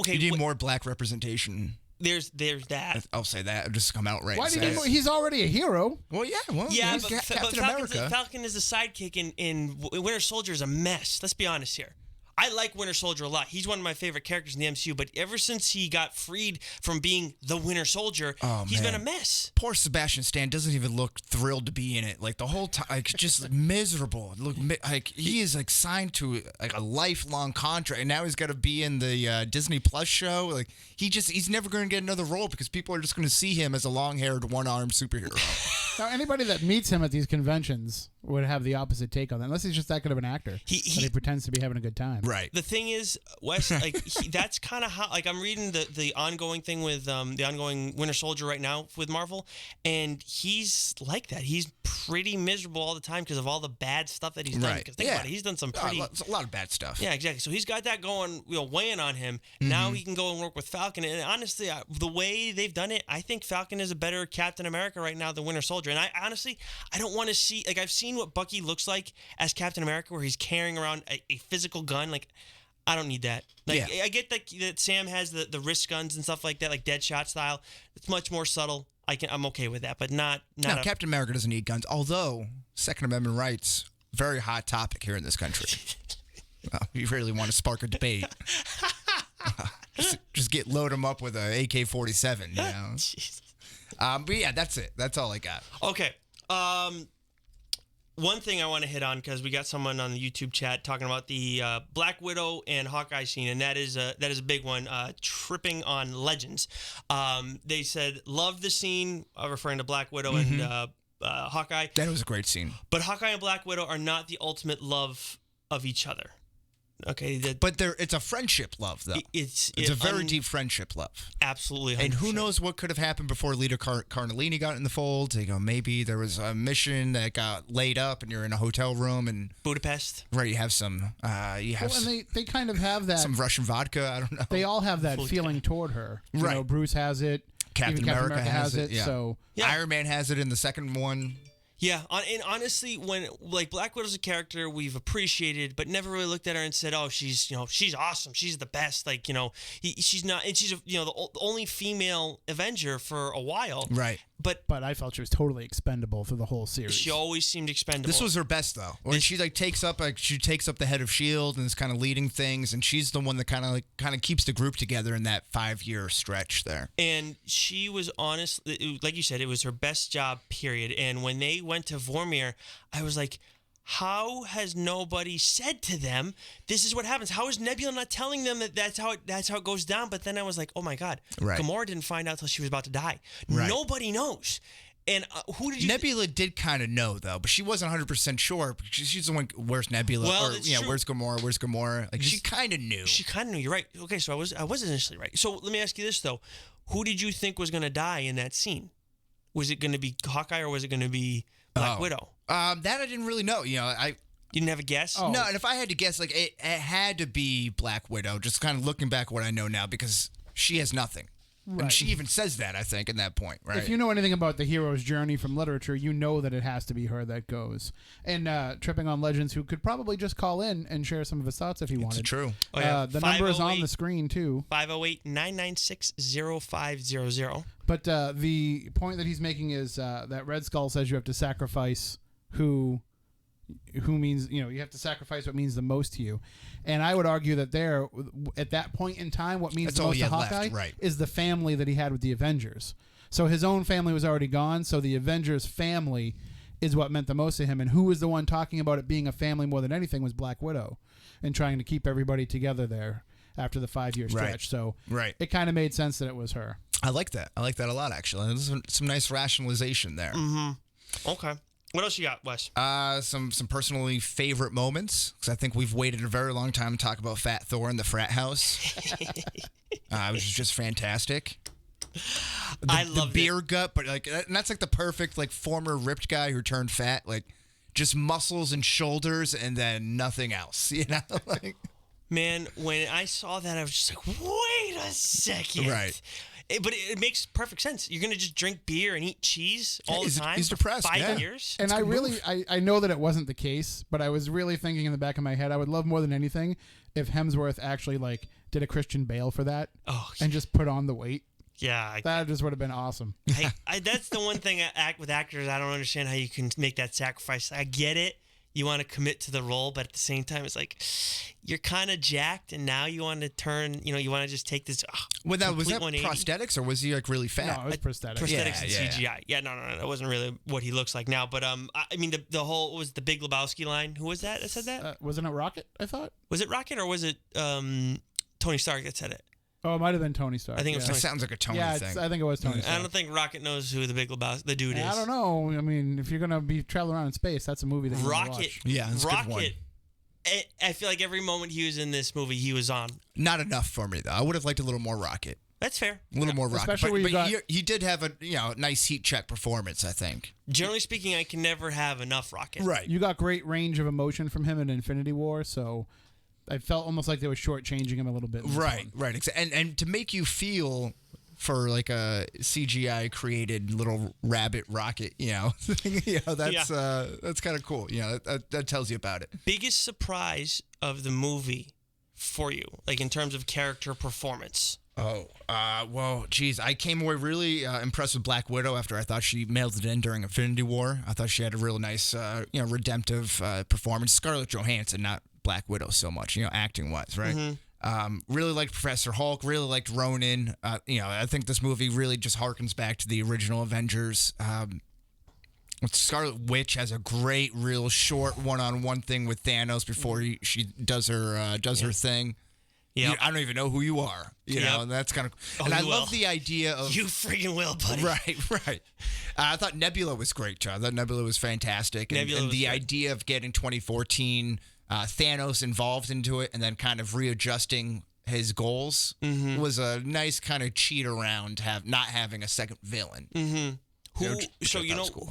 okay? You need more black representation. There's that. I'll say that. I'll just come out right. Why and do say you? it. He's already a hero. Well, yeah. Well, Yeah, he's but Captain America. Falcon is a sidekick in Winter Soldier is a mess. Let's be honest here. I like Winter Soldier a lot. He's one of my favorite characters in the MCU, but ever since he got freed from being the Winter Soldier, he's been a mess. Poor Sebastian Stan doesn't even look thrilled to be in it. Like the whole time, like just miserable. Look, like he is like signed to like a lifelong contract, and now he's got to be in the Disney Plus show. Like he's never going to get another role because people are just going to see him as a long-haired, one-armed superhero. Now, anybody that meets him at these conventions would have the opposite take on that, unless he's just that good of an actor. He pretends to be having a good time. Right. The thing is, Wes, like that's kind of how. Like I'm reading the ongoing thing with the ongoing Winter Soldier right now with Marvel, and he's like that. He's pretty miserable all the time because of all the bad stuff that he's done. Right. Because think about it, he's done some pretty. A lot of bad stuff. Yeah, exactly. So he's got that going, weighing on him. Now he can go and work with Falcon. And honestly, the way they've done it, I think Falcon is a better Captain America right now than Winter Soldier. And I honestly, I don't want to see, like, I've seen what Bucky looks like as Captain America, where he's carrying around a physical gun. Like, I don't need that. Like, Yeah. I get that Sam has the wrist guns and stuff like that, like Deadshot style. It's much more subtle. I'm okay with that, but not. No, Captain America doesn't need guns. Although Second Amendment rights, very hot topic here in this country. You really want to spark a debate? Just load them up with a AK-47. You know. Jesus. But yeah, that's it. That's all I got. Okay. One thing I want to hit on, because we got someone on the YouTube chat talking about the Black Widow and Hawkeye scene, and that is a big one. Tripping on Legends. They said love the scene, referring to Black Widow and Hawkeye. That was a great scene. But Hawkeye and Black Widow are not the ultimate love of each other. Okay, But it's a friendship love, though. It's a very deep friendship love. Absolutely. 100%. And who knows what could have happened before Lita Cardellini got in the fold. You know, maybe there was a mission that got laid up and you're in a hotel room and... Budapest. Right, you have some... Well, and they kind of have that. some Russian vodka, I don't know. They all have that feeling toward her. You know, Bruce has it. Captain America has it. Yeah. So Yeah. Iron Man has it in the second one. Yeah, and honestly, when like Black Widow's a character we've appreciated, but never really looked at her and said, "Oh, she's awesome, she's the best." Like she's not, and she's the only female Avenger for a while, Right. But I felt she was totally expendable through the whole series. she always seemed expendable. This was her best though. When she takes up the head of S.H.I.E.L.D. and is kind of leading things, and she's the one that kind of keeps the group together in that 5-year stretch there. And she was honestly, like you said, it was her best job, period. And when they went to Vormir, I was like, how has nobody said to them, this is what happens? How is Nebula not telling them that that's how it goes down? But then I was like, oh my God, Gamora didn't find out till she was about to die. Right. Nobody knows. And who did you? Nebula did kind of know though, but she wasn't 100% sure. She's the one. Where's Nebula? Well, or where's Gamora? Where's Gamora? Like she kind of knew. She kind of knew. You're right. Okay, so I was initially right. So let me ask you this though: who did you think was going to die in that scene? Was it going to be Hawkeye or was it going to be Black Widow? That I didn't really know. You didn't have a guess. Oh. No, and if I had to guess, like it had to be Black Widow. Just kind of looking back what I know now, because she has nothing. Right. And she even says that, I think, in that point, right? If you know anything about the hero's journey from literature, you know that it has to be her that goes. And Tripping on Legends, who could probably just call in and share some of his thoughts if he wanted. It's true. The number is on the screen, too. 508-996-0500. But the point that he's making is that Red Skull says you have to sacrifice who means, you have to sacrifice what means the most to you. And I would argue that there, at that point in time, what means the most to Hawkeye is the family that he had with the Avengers. So his own family was already gone, so the Avengers family is what meant the most to him. And who was the one talking about it being a family more than anything was Black Widow, and trying to keep everybody together there after the 5-year stretch. Right. So it kind of made sense that it was her. I like that. I like that a lot, actually. There's some nice rationalization there. Mm-hmm. Okay. What else you got, Wes? Some personally favorite moments, because I think we've waited a very long time to talk about Fat Thor in the frat house. Which was just fantastic. I love the beer gut, but and that's like the perfect former ripped guy who turned fat, just muscles and shoulders and then nothing else, Man, when I saw that, I was just like, wait a second. Right. But it makes perfect sense. You're going to just drink beer and eat cheese all the time? He's depressed. For 5 years? And I know that it wasn't the case, but I was really thinking in the back of my head, I would love more than anything if Hemsworth actually did a Christian Bale for that and just put on the weight. Yeah. That just would have been awesome. That's the one thing with actors, I don't understand how you can make that sacrifice. I get it. You want to commit to the role, but at the same time, it's like you're kind of jacked, and now you want to turn. You want to just take this. Was that prosthetics, or was he really fat? No, it was prosthetics. Prosthetics and CGI. Yeah, no, that wasn't really what he looks like now. But I mean, the whole was the Big Lebowski line. Who was that said that? Wasn't it Rocket? I thought. Was it Rocket or was it Tony Stark that said it? Oh, it might have been Tony Stark. I think it was. That sounds like a Tony thing. I think it was Tony Stark. I don't think Rocket knows who the Big Lebowski, the dude is. I don't know. I mean, if you're gonna be traveling around in space, that's a movie that you want to watch. Yeah, it's Rocket. A good one. I feel like every moment he was in this movie, he was on. Not enough for me though. I would have liked a little more Rocket. That's fair. A little more Rocket. Especially but he did have a nice heat check performance, I think. Generally speaking, I can never have enough Rocket. Right. You got great range of emotion from him in Infinity War, so I felt almost like they were shortchanging him a little bit. Right. And to make you feel for a CGI created little rabbit rocket, that's kind of cool. That tells you about it. Biggest surprise of the movie for you, in terms of character performance? Well, geez, I came away really impressed with Black Widow after I thought she mailed it in during Infinity War. I thought she had a real nice, redemptive performance. Scarlett Johansson, not Black Widow so much, acting-wise, right? Mm-hmm. Really liked Professor Hulk, really liked Ronan. I think this movie really just harkens back to the original Avengers. Scarlet Witch has a great, real short one-on-one thing with Thanos before she does her thing. Yeah, I don't even know who you are. You know, and that's kind of. And I love the idea of you freaking will, buddy. Right. I thought Nebula was great too. I thought Nebula was fantastic, and the idea of getting 2014 Thanos involved into it, and then kind of readjusting his goals was a nice kind of cheat around not having a second villain. Mm-hmm. Who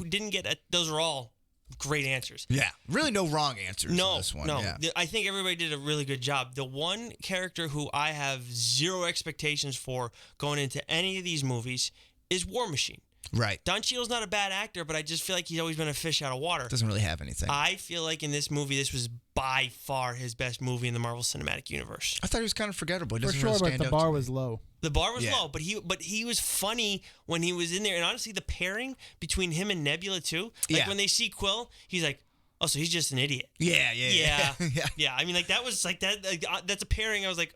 didn't get it? Those are all great answers. Yeah. Really no wrong answers in this one. No. Yeah. I think everybody did a really good job. The one character who I have zero expectations for going into any of these movies is War Machine. Right. Don Cheadle's not a bad actor, but I just feel like he's always been a fish out of water. Doesn't really have anything. I feel like in this movie, this was by far his best movie in the Marvel Cinematic Universe. I thought he was kind of forgettable. For sure, but the bar was low. The bar was low, but he was funny when he was in there. And honestly, the pairing between him and Nebula too, when they see Quill, he's like, oh, so he's just an idiot. Yeah. I mean, that was that. That's a pairing. I was like,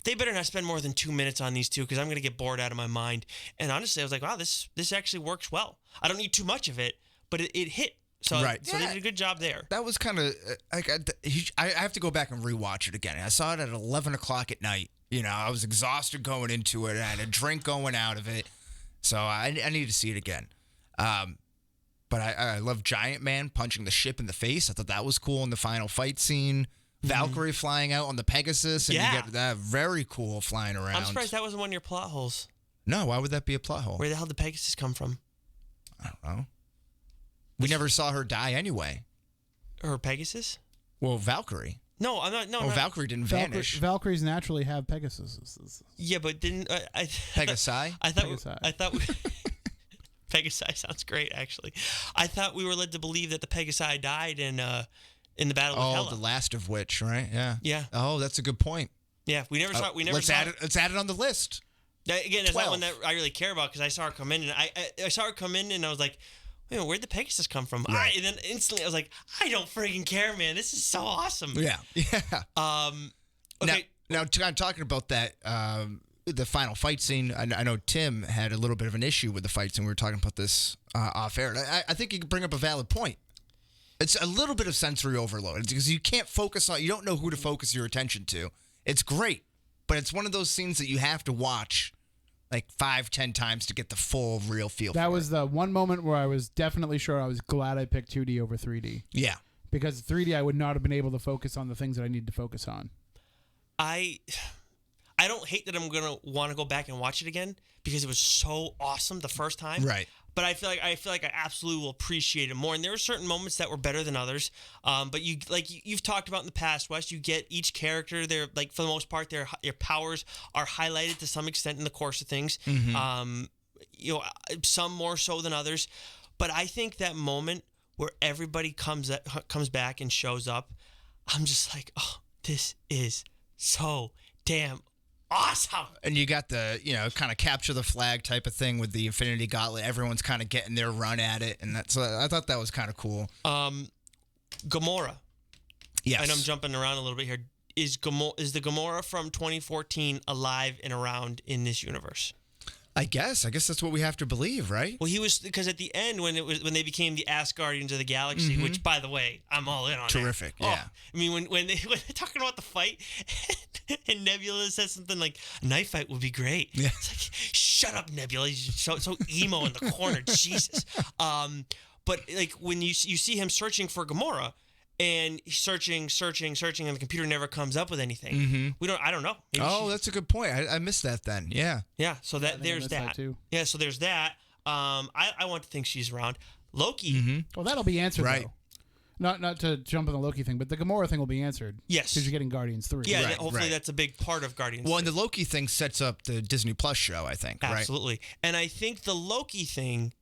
they better not spend more than 2 minutes on these two because I'm going to get bored out of my mind. And honestly, I was like, wow, this actually works well. I don't need too much of it, but it hit So, right. so they did a good job there. That was kind of I have to go back and rewatch it again. I saw it at 11 o'clock at night. You know, I was exhausted going into it. I had a drink going out of it, so I need to see it again. But I love Giant Man punching the ship in the face. I thought that was cool in the final fight scene. Valkyrie flying out on the Pegasus, and you get that very cool flying around. I'm surprised that wasn't one of your plot holes. No, why would that be a plot hole? Where the hell did Pegasus come from? I don't know. We never saw her die anyway. Or Pegasus? Well, Valkyrie. No, I'm not. No, well, Valkyrie didn't vanish. Valkyries naturally have Pegasus. Yeah, but didn't Pegasi? I thought Pegasi sounds great, actually. I thought we were led to believe that the Pegasi died in the Battle of Hela. Oh, the last of which, right? Yeah. Yeah. Oh, that's a good point. Yeah, we never saw. Let's add it on the list. Again, it's not one that I really care about because I saw her come in, and I saw her come in, and I was like, wait, where'd the Pegasus come from? Right. And then instantly I was like, I don't freaking care, man. This is so awesome. Yeah. Okay. Now talking about that, the final fight scene, I know Tim had a little bit of an issue with the fight scene. We were talking about this off air. I think you can bring up a valid point. It's a little bit of sensory overload because you can't focus on, you don't know who to focus your attention to. It's great, but it's one of those scenes that you have to watch like 5-10 times to get the full real feel. That was the one moment where I was definitely sure I was glad I picked 2D over 3D. Yeah. Because 3D I would not have been able to focus on the things that I need to focus on. I don't hate that I'm gonna want to go back and watch it again because it was so awesome the first time. Right. But I feel like I absolutely will appreciate it more. And there were certain moments that were better than others. But you've talked about in the past, Wes, you get each character. They're like for the most part, their powers are highlighted to some extent in the course of things. Mm-hmm. Some more so than others. But I think that moment where everybody comes back and shows up, I'm just like, oh, this is so damn awesome. And you got the, kind of capture the flag type of thing with the Infinity Gauntlet. Everyone's kind of getting their run at it, and I thought that was kind of cool. Gamora. Yes. And I'm jumping around a little bit here. Is the Gamora from 2014 alive and around in this universe? I guess that's what we have to believe, right? Well, he was, because at the end when they became the Asgardians of the Galaxy, mm-hmm. which, by the way, I'm all in on. Terrific, that. yeah. Oh, I mean, when they're talking about the fight, and Nebula says something like, "A knife fight would be great." Yeah. It's like, shut up, Nebula. You're so emo in the corner, Jesus. But like when you see him searching for Gamora. And he's searching, and the computer never comes up with anything. Mm-hmm. I don't know. Maybe that's a good point. I missed that then. Yeah. Yeah. So there's that. Too. Yeah. So there's that. I want to think she's around. Loki. Mm-hmm. Well, that'll be answered right. though. Not to jump on the Loki thing, but the Gamora thing will be answered. Yes. Because you're getting Guardians 3. Yeah. Right, hopefully that's a big part of Guardians. Well, and the Loki thing sets up the Disney Plus show, I think. Absolutely. Right? And I think the Loki thing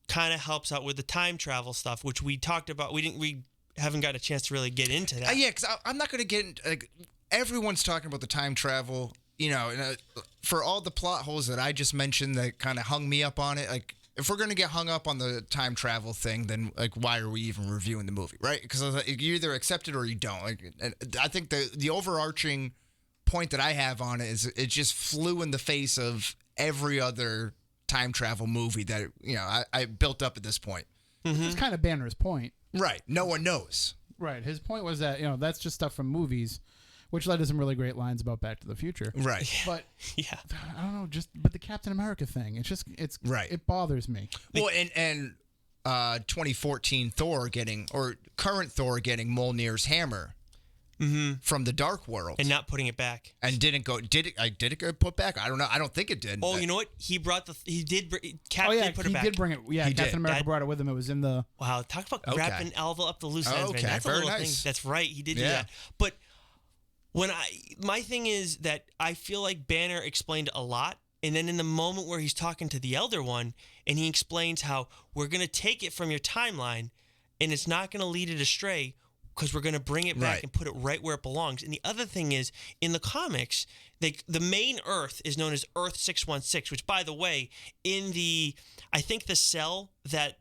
kind of helps out with the time travel stuff, which we talked about. We haven't got a chance to really get into that. Yeah, because I'm not going to get into, everyone's talking about the time travel, for all the plot holes that I just mentioned that kind of hung me up on it. Like, if we're going to get hung up on the time travel thing, then why are we even reviewing the movie, right? Because you either accept it or you don't. I think the overarching point that I have on it is it just flew in the face of every other time travel movie that I built up at this point. Mm-hmm. It's kind of Banner's point. Right. No one knows. Right. His point was that, that's just stuff from movies, which led to some really great lines about Back to the Future. Right. But yeah. I don't know, but the Captain America thing, it's right. It bothers me. Well, and 2014 current Thor getting Mjolnir's hammer from the Dark World and not putting it back, and did it get put back? I don't know. I don't think it did. Oh, you know what? Captain did put it back. He did bring it. Yeah, he Captain did. America brought it with him. It was in the. Wow, talk about wrapping Alva up the loose ends, man. That's very a little nice. thing. That's right. He did do that. But my thing is that I feel like Banner explained a lot. And then in the moment where he's talking to the Elder One and he explains how we're going to take it from your timeline and it's not going to lead it astray because we're going to bring it back and put it right where it belongs. And the other thing is, in the comics, the main Earth is known as Earth 616, which, by the way, I think the cell that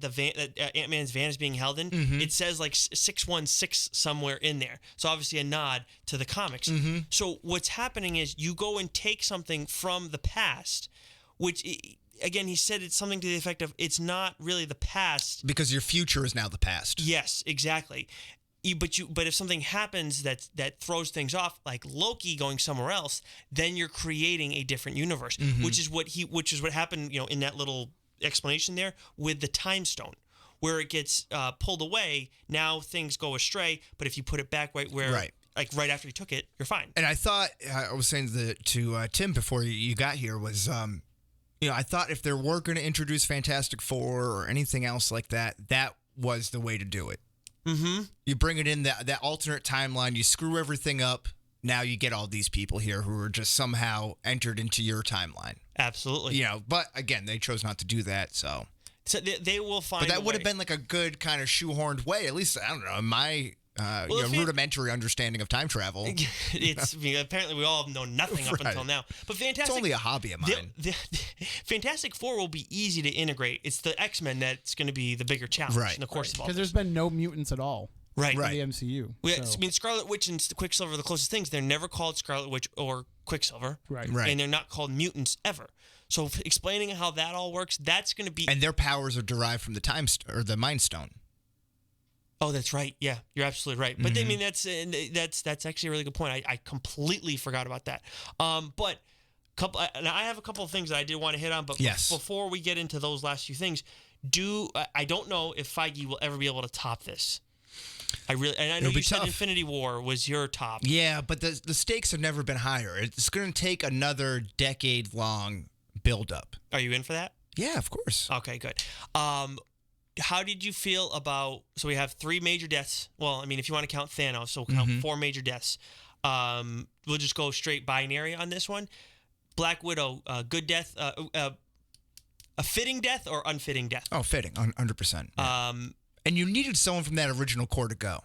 Ant-Man's van is being held in, it says like 616 somewhere in there. So obviously a nod to the comics. So what's happening is you go and take something from the past, which again, he said it's something to the effect of it's not really the past. Because your future is now the past. Yes, exactly. But if something happens that throws things off, like Loki going somewhere else, then you're creating a different universe, which is what happened, in that little explanation there with the time stone, where it gets pulled away. Now things go astray, but if you put it back right where, like right after you took it, you're fine. And I thought I was saying to Tim before you got here was, I thought if they were going to introduce Fantastic Four or anything else like that, that was the way to do it. Mm-hmm. You bring it in that alternate timeline, you screw everything up. Now you get all these people here who are just somehow entered into your timeline. Absolutely. But again, they chose not to do that. So they will find. But that would have been like a good kind of shoehorned way. At least I don't know in my rudimentary understanding of time travel. Apparently we all know nothing up until now. But Fantastic, it's only a hobby of mine. Fantastic Four will be easy to integrate. It's the X-Men that's going to be the bigger challenge in the course of all. Because there's been no mutants at all. Right. In the MCU. I mean, Scarlet Witch and Quicksilver are the closest things. They're never called Scarlet Witch or Quicksilver. Right. And they're not called mutants ever. So explaining how that all works, that's going to be. And their powers are derived from the Mind Stone. Oh, that's right. Yeah, you're absolutely right. But I mean, that's actually a really good point. I completely forgot about that. But I have a couple of things that I did want to hit on. But before we get into those last few things, I don't know if Feige will ever be able to top this. I know you said Infinity War was your top. Yeah, but the stakes have never been higher. It's going to take another decade-long build-up. Are you in for that? Yeah, of course. Okay, good. How did you feel about? So we have 3 major deaths. Well, I mean, if you want to count Thanos, so we'll count 4 major deaths. We'll just go straight binary on this one. Black Widow, good death, a fitting death or unfitting death? Oh, fitting, 100%. Yeah. And you needed someone from that original core to go.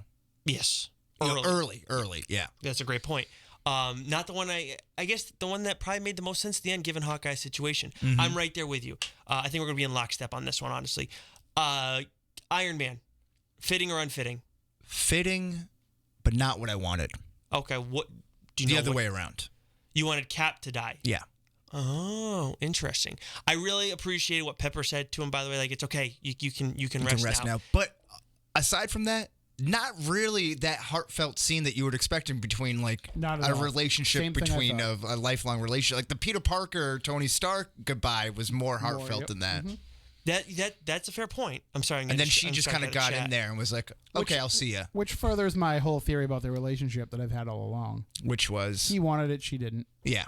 Yes. Early, yeah. That's a great point. Not the one I guess the one that probably made the most sense at the end, given Hawkeye's situation. I'm right there with you. I think we're going to be in lockstep on this one, honestly. Iron Man, fitting or unfitting? Fitting, but not what I wanted. Okay, what do you the know? Other way around. You wanted Cap to die. Yeah. Oh, interesting. I really appreciated what Pepper said to him. By the way, like it's okay, you can rest now. But aside from that, not really that heartfelt scene that you would expect in between like a relationship between a lifelong relationship. Like the Peter Parker Tony Stark goodbye was more heartfelt than that. That's a fair point. I'm sorry. And then she just kind of got in there and was like, "Okay, I'll see ya." Which furthers my whole theory about their relationship that I've had all along. Which was he wanted it, she didn't. Yeah.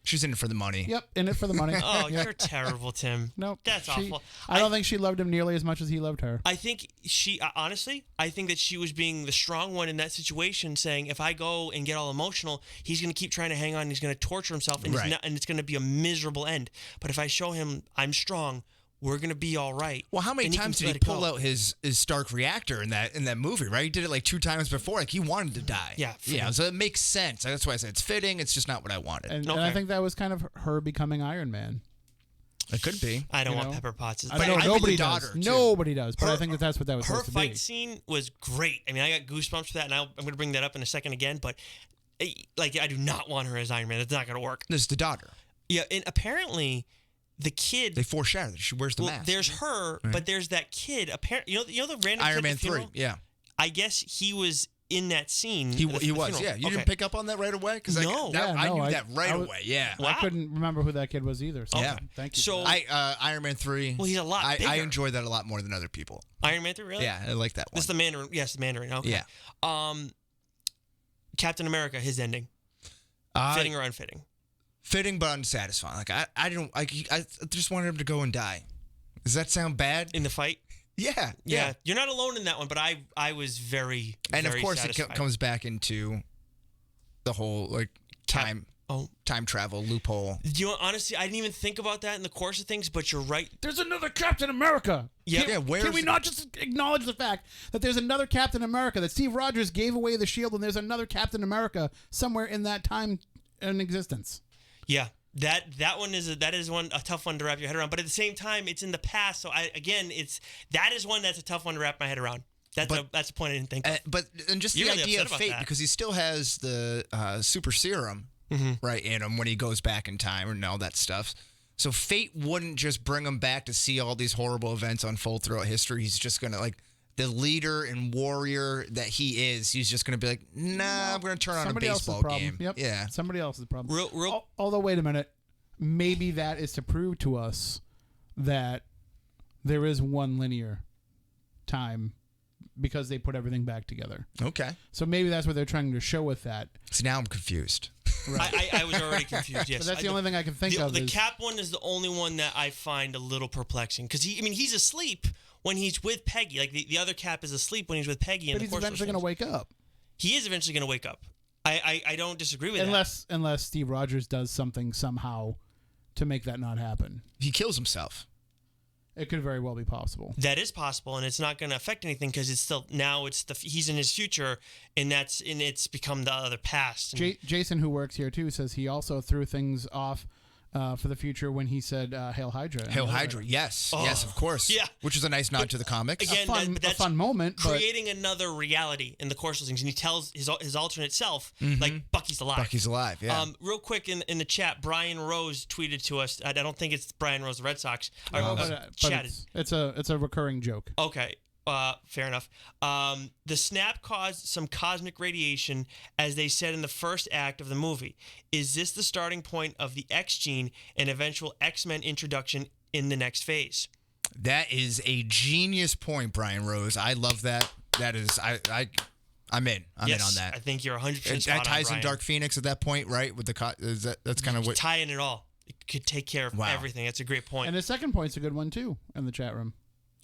She's in it for the money. Yep, in it for the money. Oh, you're terrible, Tim. Nope. That's awful. I don't think she loved him nearly as much as he loved her. I think honestly, I think that she was being the strong one in that situation, saying, if I go and get all emotional, he's going to keep trying to hang on, he's going to torture himself, and, and it's going to be a miserable end. But if I show him I'm strong, we're going to be all right. Well, how many times did he pull out his Stark reactor in that movie, right? He did it like 2 times before. Like, he wanted to die. Yeah, so it makes sense. That's why I said it's fitting. It's just not what I wanted. And I think that was kind of her becoming Iron Man. It could be. I don't want Pepper Potts. I know nobody does. Nobody does, but I think that's what that was supposed to be. Her fight scene was great. I mean, I got goosebumps for that, and I'm going to bring that up in a second again, but like, I do not want her as Iron Man. It's not going to work. There's the daughter. Yeah, and apparently the kid. They foreshadow that she wears the mask. There's her, but there's that kid. Apparently, you know the random Iron kid Man at the 3. funeral? Yeah. I guess he was in that scene. He was. Yeah. You didn't pick up on that right away? Because I knew that right away. Yeah. Wow. I couldn't remember who that kid was either. So thank you. So Iron Man 3. Well, he's a lot bigger. I enjoy that a lot more than other people. Iron Man 3, really? Yeah, I like that one. This is the Mandarin. Yes, the Mandarin. Okay. Yeah. Captain America, his ending. Fitting or unfitting? Fitting but unsatisfying. Like I just wanted him to go and die. Does that sound bad? In the fight? Yeah. You're not alone in that one, but I was very, and very of course satisfied. It comes back into the whole like time travel loophole. Honestly, I didn't even think about that in the course of things, but you're right. There's another Captain America. Yeah. Can we not just acknowledge the fact that there's another Captain America, that Steve Rogers gave away the shield, and there's another Captain America somewhere in that time in existence? Yeah, that one is a tough one to wrap your head around. But at the same time, it's in the past, so that is one that's a tough one to wrap my head around. That's a point I didn't think of. But just the idea of fate, because he still has the super serum right in him when he goes back in time and all that stuff. So fate wouldn't just bring him back to see all these horrible events unfold throughout history. He's just going to, like, the leader and warrior that he is, he's just going to be like, nah, I'm going to turn on a baseball game. Yep. Yeah. Somebody else's problem. Real. Although, wait a minute. Maybe that is to prove to us that there is one linear time because they put everything back together. Okay. So maybe that's what they're trying to show with that. So now I'm confused. Right. I was already confused. Yes, But that's the only thing I can think of. The Cap one is the only one that I find a little perplexing because he's asleep when he's with Peggy. Like the other Cap is asleep when he's with Peggy. But he's eventually going to wake up. He is eventually going to wake up. I don't disagree with that. Unless Steve Rogers does something somehow to make that not happen. He kills himself. It could very well be possible. That is possible, and it's not going to affect anything because it's still he's in his future, and it's become the other past. Jason, who works here too, says he also threw things off for the future when he said "Hail Hydra." Hail Hydra, yes, yes, of course, yeah, which is a nice nod to the comics. Again, a fun moment, creating another reality in the course of things, and he tells his alternate self like Bucky's alive. Bucky's alive. Yeah. Real quick in the chat, Brian Rose tweeted to us. I don't think it's Brian Rose, the Red Sox. But it's a recurring joke. Okay. Fair enough. The snap caused some cosmic radiation, as they said in the first act of the movie. Is this the starting point of the X gene and eventual X-Men introduction in the next phase? That is a genius point, Brian Rose. I love that. That is, I'm in. I'm in on that. I think you're 100% spot That ties on, in Dark Phoenix at that point, right? With that's kind of what tie in it all. It could take care of everything. That's a great point. And the second point's a good one too in the chat room.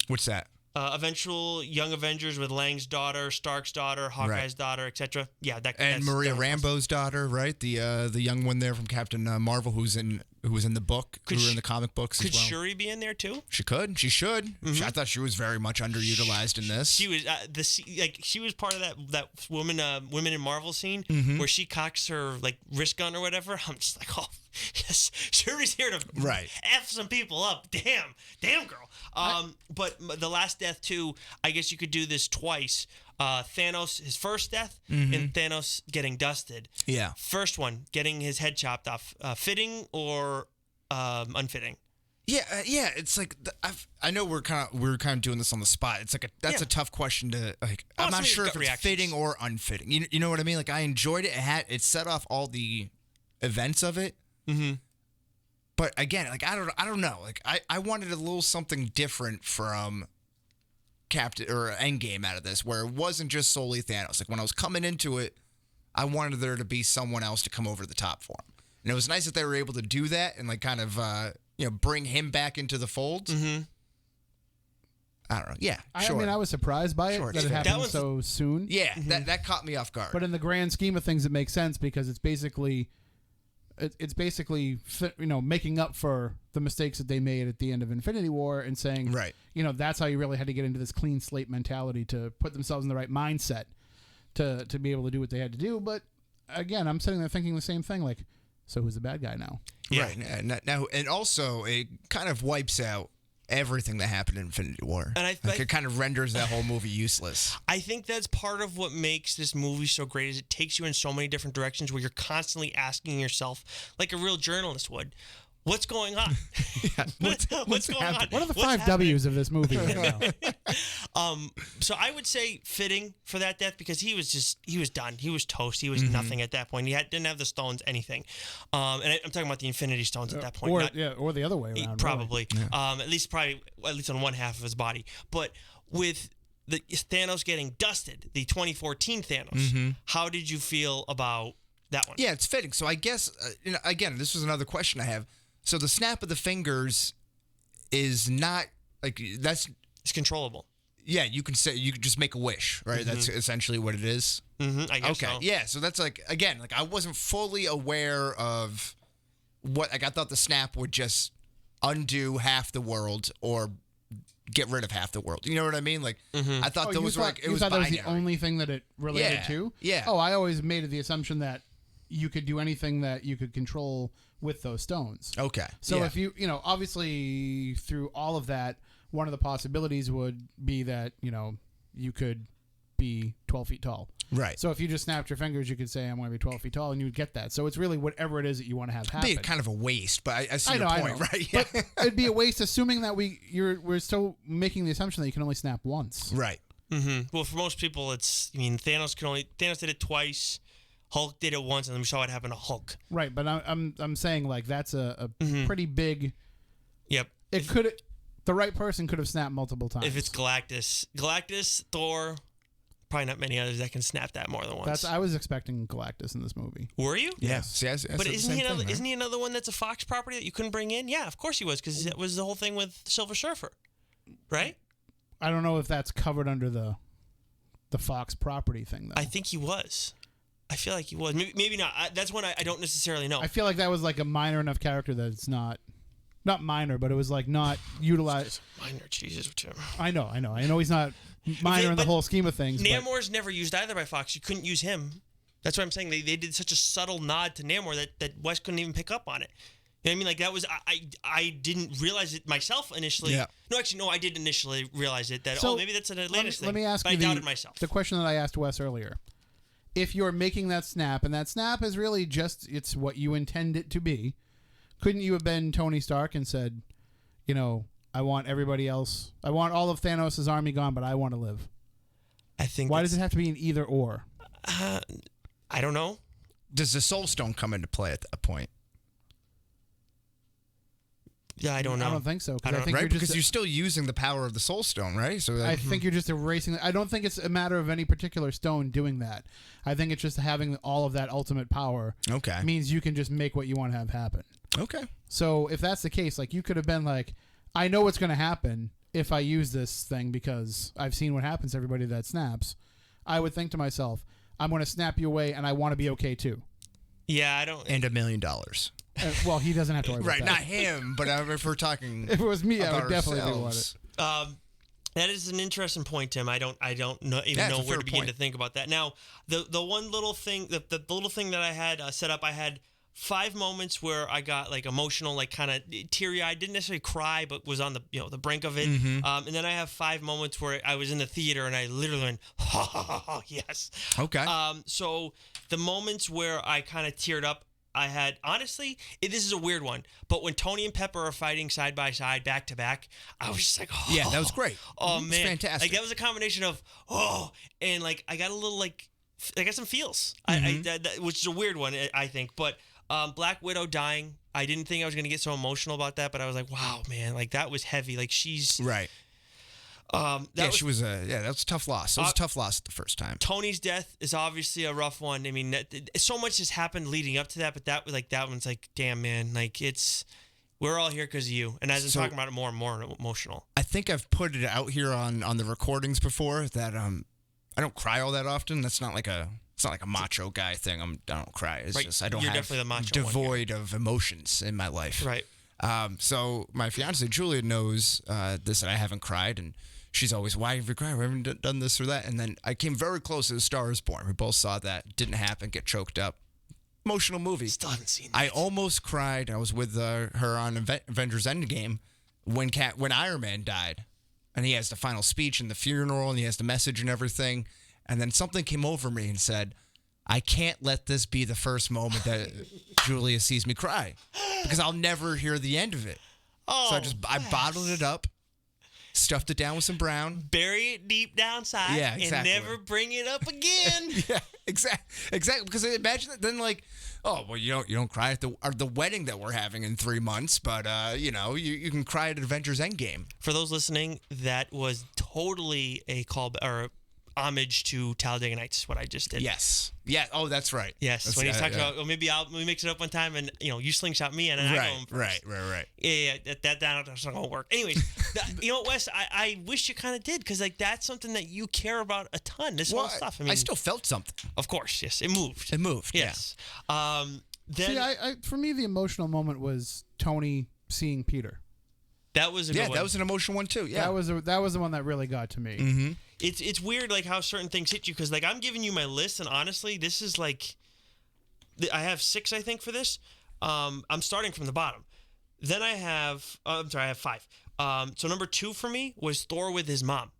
What's that? Eventual Young Avengers with Lang's daughter, Stark's daughter, Hawkeye's daughter, etc. Yeah, and Maria Rambeau's daughter, right? The young one there from Captain Marvel, who was in the book, who were in the comic books. Could as well. Shuri be in there too? She could. She should. Mm-hmm. I thought she was very much underutilized in this. She was she was part of that women in Marvel scene where she cocks her like wrist gun or whatever. I'm just like, oh, yes, Shuri's here to f some people up. Damn girl. But the last death too. I guess you could do this twice. Thanos, his first death, and Thanos getting dusted. Yeah. First one, getting his head chopped off. Fitting or unfitting? Yeah, yeah. It's like I know we're kind of doing this on the spot. It's like that's a tough question to like. I'm not sure if it's fitting or unfitting. You know what I mean? Like I enjoyed it. It set off all the events of it. Mm-hmm. But again, like I don't know. Like I wanted a little something different from Captain or Endgame out of this, where it wasn't just solely Thanos. Like when I was coming into it, I wanted there to be someone else to come over the top for him, and it was nice that they were able to do that and like kind of bring him back into the fold. Mm-hmm. I don't know. Yeah, I mean, I was surprised by it that it happened so soon. Yeah, that caught me off guard. But in the grand scheme of things, it makes sense because it's basically making up for the mistakes that they made at the end of Infinity War and saying, right, that's how you really had to get into this clean slate mentality to put themselves in the right mindset to be able to do what they had to do. But again, I'm sitting there thinking the same thing, like, so who's the bad guy now? Yeah. Right. Now, and also it kind of wipes out everything that happened in Infinity War. And it kind of renders that whole movie useless. I think that's part of what makes this movie so great is it takes you in so many different directions where you're constantly asking yourself, like a real journalist would, what's going on? What's going on? What are the five W's of this movie right now? So I would say fitting for that death because he was done. He was toast. He was nothing at that point. He didn't have the stones, anything. And I'm talking about the Infinity Stones at that point. Or the other way around. Probably. Really. At least on one half of his body. But with the Thanos getting dusted, the 2014 Thanos, how did you feel about that one? Yeah, it's fitting. So I guess, again, this was another question I have. So the snap of the fingers is not like it's controllable. Yeah, you can just make a wish, right? That's essentially what it is. I guess so. Yeah. So that's like again, like I wasn't fully aware of what. Like I thought the snap would just undo half the world or get rid of half the world. You know what I mean? Like I thought those were like it was binary. That was the only thing that it related to. Yeah. Oh, I always made the assumption that you could do anything that you could control with those stones. Okay. So if you obviously through all of that, one of the possibilities would be that, you could be 12 feet tall. Right. So if you just snapped your fingers, you could say, I'm going to be 12 feet tall, and you would get that. So it's really whatever it is that you want to have happen. It'd be kind of a waste, but I see your point, right? Yeah. But it'd be a waste, assuming that we're still making the assumption that you can only snap once. Right. Mm-hmm. Well, for most people, Thanos did it twice. Hulk did it once, and then we saw what happened to Hulk. Right, but I'm saying like that's a pretty big. Yep. The right person could have snapped multiple times. If it's Galactus, Thor, probably not many others that can snap that more than once. I was expecting Galactus in this movie. Were you? Yes. Yeah. But isn't he another one that's a Fox property that you couldn't bring in? Yeah, of course he was, because that was the whole thing with Silver Surfer, right? I don't know if that's covered under the Fox property thing, though. I think he was. I feel like he was. Maybe not. That's one I don't necessarily know. I feel like that was like a minor enough character that it's not minor, but it was like not utilized. Minor, Jesus, Tim. I know he's not minor in the whole scheme of things. Namor's never used either by Fox. You couldn't use him. That's what I'm saying. They did such a subtle nod to Namor that Wes couldn't even pick up on it. You know what I mean? Like that was I didn't realize it myself initially. Yeah. No, actually, no, I did initially realize it. That So, maybe that's an Atlantis thing. Let me ask but you I doubted myself. the question that I asked Wes earlier. If you're making that snap, and that snap is really just it's what you intend it to be, couldn't you have been Tony Stark and said, I want everybody else, I want all of Thanos' army gone, but I want to live? I think. Why does it have to be an either or? I don't know. Does the Soul Stone come into play at that point? Yeah, I don't know. I don't think so. I don't think right, you're because you're still using the power of the Soul Stone, right? So I think you're just erasing. I don't think it's a matter of any particular stone doing that. I think it's just having all of that ultimate power. Okay. Means you can just make what you want to have happen. Okay. So if that's the case, like you could have been like, I know what's going to happen if I use this thing because I've seen what happens to everybody that snaps. I would think to myself, I'm going to snap you away, and I want to be okay too. Yeah, I don't. And $1 million. Well, he doesn't have to worry about Right, that. not him, but if we're talking, If it was me, I would about definitely ourselves. do want it. That is an interesting point, Tim. I don't know Yeah, it's a where fair to begin point. to think about that. Now, the one little thing, the little thing that I had set up, I had 5 moments where I got like emotional, like kind of teary-eyed. Didn't necessarily cry, but was on the brink of it. Mm-hmm. And then I have 5 moments where I was in the theater and I literally went, ha ha ha ha, yes. Okay. So the moments where I kind of teared up, I had, honestly, this is a weird one, but when Tony and Pepper are fighting side by side, back to back, I was just like, oh. Yeah, that was great. Oh, It's man. fantastic. Like, that was a combination of, and like, I got a little, like, I got some feels, which is a weird one, I think, but Black Widow dying, I didn't think I was going to get so emotional about that, but I was like, wow, man, like, that was heavy. Like, she's... Right. That was a tough loss. It was a tough loss the first time. Tony's death is obviously a rough one. I mean, so much has happened leading up to that, but that one's like, damn, man, like we're all here because of you. And as I'm talking about it more and more emotional. I think I've put it out here on the recordings before that I don't cry all that often. That's not like it's not like a macho guy thing. I don't cry. It's just I don't You're have definitely the macho one devoid of emotions in my life. Right. So my fiance Julia knows this, and I haven't cried, and she's always, why have you cried? We haven't done this or that. And then I came very close to A Star Is Born. We both saw that. Didn't happen. Get choked up. Emotional movie. Still haven't seen that. I almost cried. I was with her on Avengers Endgame when Iron Man died. And he has the final speech and the funeral, and he has the message and everything. And then something came over me and said, I can't let this be the first moment that Julia sees me cry, because I'll never hear the end of it. So I bottled it up, stuffed it down with some brown. Bury it deep down inside. Yeah, exactly. And never bring it up again. Yeah, exactly. Because imagine that then, like, oh well, you don't cry at the wedding that we're having in 3 months, but you can cry at Avengers Endgame. For those listening, that was totally a call or homage to Talladega Nights, what I just did. Yes. Yeah. Oh, that's right. Yes. That's, when he's talking about, maybe we mix it up one time and, you slingshot me and then I go him first. Right. Yeah. That's not going to work. Anyways, you know what, Wes? I wish you kind of did, because like that's something that you care about a ton. This whole stuff. I mean, I still felt something. Of course. Yes. It moved. Yes. Yeah. Then For me, the emotional moment was Tony seeing Peter. that was a good one. That was an emotional one too. Yeah. That was the one that really got to me. Mm-hmm. It's weird like how certain things hit you, because like I'm giving you my list, and honestly this is like I have 6 I think for this. I'm starting from the bottom. Then I have I have 5. So number 2 for me was Thor with his mom.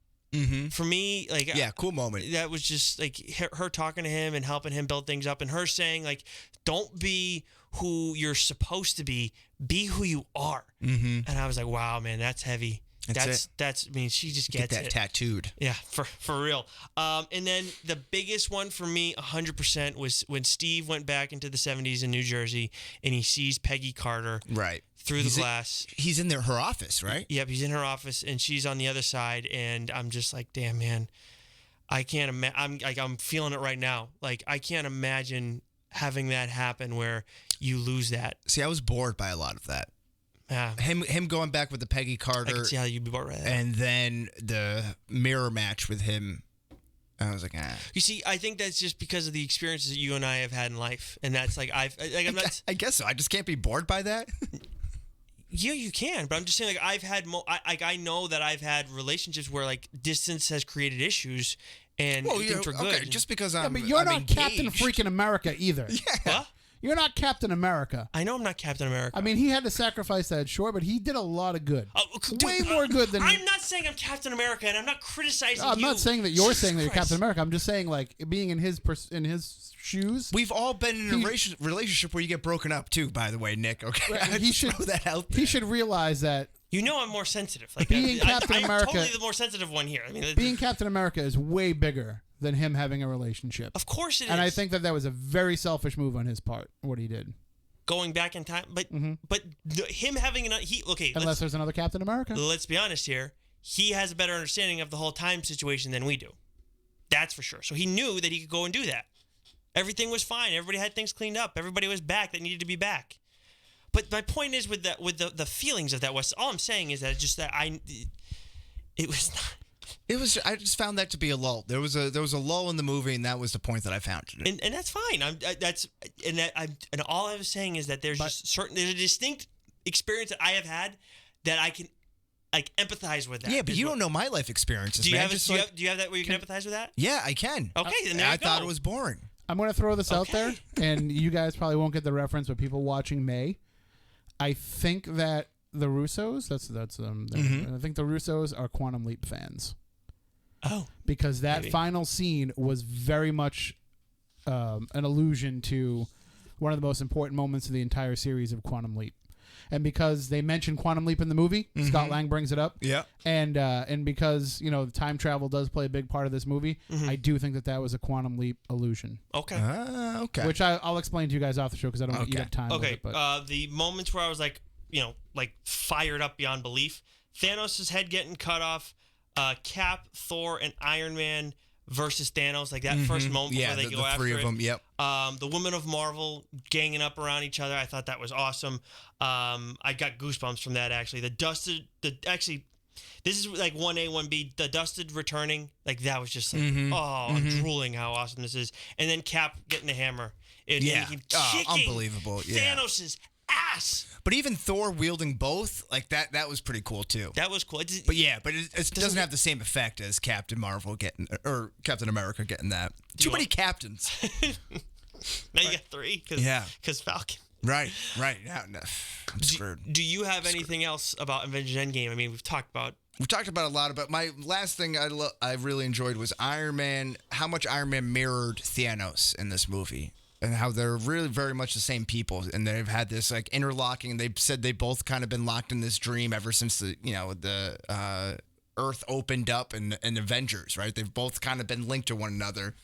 For me, like, yeah, cool moment. That was just like her talking to him and helping him build things up, and her saying like, "Don't be who you're supposed to be who you are." And I was like, "Wow, man, that's heavy." That's I mean, she just gets that tattooed. Yeah, for real. And then the biggest one for me, 100%, was when Steve went back into the 70s in New Jersey and he sees Peggy Carter through the glass. He's in her office, right? Yep, he's in her office and she's on the other side, and I'm just like, damn, man, I can't imagine. I'm feeling it right now. Like, I can't imagine having that happen where you lose that. See, I was bored by a lot of that. Yeah. Him going back with the Peggy Carter. I can see how you'd be bored right now. And then the mirror match with him. I was like, You see, I think that's just because of the experiences that you and I have had in life, and that's like I guess so. I just can't be bored by that. Yeah, you can, but I'm just saying, like, I've had I know that I've had relationships where like distance has created issues, and things are good. Okay, just because I'm. But you're not engaged. Captain freaking America either. Yeah. What? You're not Captain America. I know I'm not Captain America. I mean, he had to sacrifice that, sure, but he did a lot of good. Way more good than. I'm not saying I'm Captain America, and I'm not criticizing I'm you. not saying that you're Jesus saying that you're Christ. Captain America. I'm just saying, like, being in his shoes. We've all been in a relationship where you get broken up too. By the way, Nick. Okay, He should throw that out there. He should realize that You know I'm more sensitive. Like, Being Captain I'm America- totally the more sensitive one here. I mean, being Captain America is way bigger than him having a relationship. of course it is. And I think that was a very selfish move on his part, what he did. going back in time, but him having Unless there's another Captain America. let's be honest here. He has a better understanding of the whole time situation than we do. That's for sure. So he knew that he could go and do that. Everything was fine. Everybody had things cleaned up. Everybody was back that needed to be back. But my point is with the feelings of that was, all I'm saying is that it was not. It was. I just found that to be a lull. There was a lull in the movie, and that was the point that I found. And that's fine. And all I was saying is that there's a distinct experience that I have had that I can empathize with that. Yeah, but you don't know my life experiences. Do you man. do you have that where you can empathize with that? Yeah, I can. Okay, then there I you go. thought it was boring. I'm going to throw this out there, and you guys probably won't get the reference, but people watching may. I think that the Russos, I think the Russos are Quantum Leap fans. Oh. Because that Maybe. final scene was very much an allusion to one of the most important moments of the entire series of Quantum Leap. And because they mentioned Quantum Leap in the movie, Scott Lang brings it up. Yeah. And because, time travel does play a big part of this movie, I do think that was a Quantum Leap illusion. Okay. Okay. Which I'll explain to you guys off the show because I don't want you to have time with Okay. it. But The moments where I was like fired up beyond belief. Thanos' head getting cut off. Cap, Thor, and Iron Man versus Thanos. Like that first moment before they go after three it. of them. Yep. The Women of Marvel ganging up around each other. I thought that was awesome. I got goosebumps from that actually. This is like 1A, 1B. The Dusted returning, like that was just like, I'm drooling how awesome this is. And then Cap getting the hammer. And him kicking unbelievable. Yeah. Thanos' ass. But even Thor wielding both, like that was pretty cool too. That was cool. But it doesn't have the same effect as Captain Marvel or Captain America getting that. Too many captains. Now you got 3. Because Falcon. Right. Yeah, no, I'm screwed. Do you have anything else about Avengers Endgame? I mean, we've talked about a lot about. My last thing I really enjoyed was Iron Man. How much Iron Man mirrored Thanos in this movie, and how they're really very much the same people, and they've had this like interlocking. They've said they both kind of been locked in this dream ever since the Earth opened up in Avengers. Right? They've both kind of been linked to one another.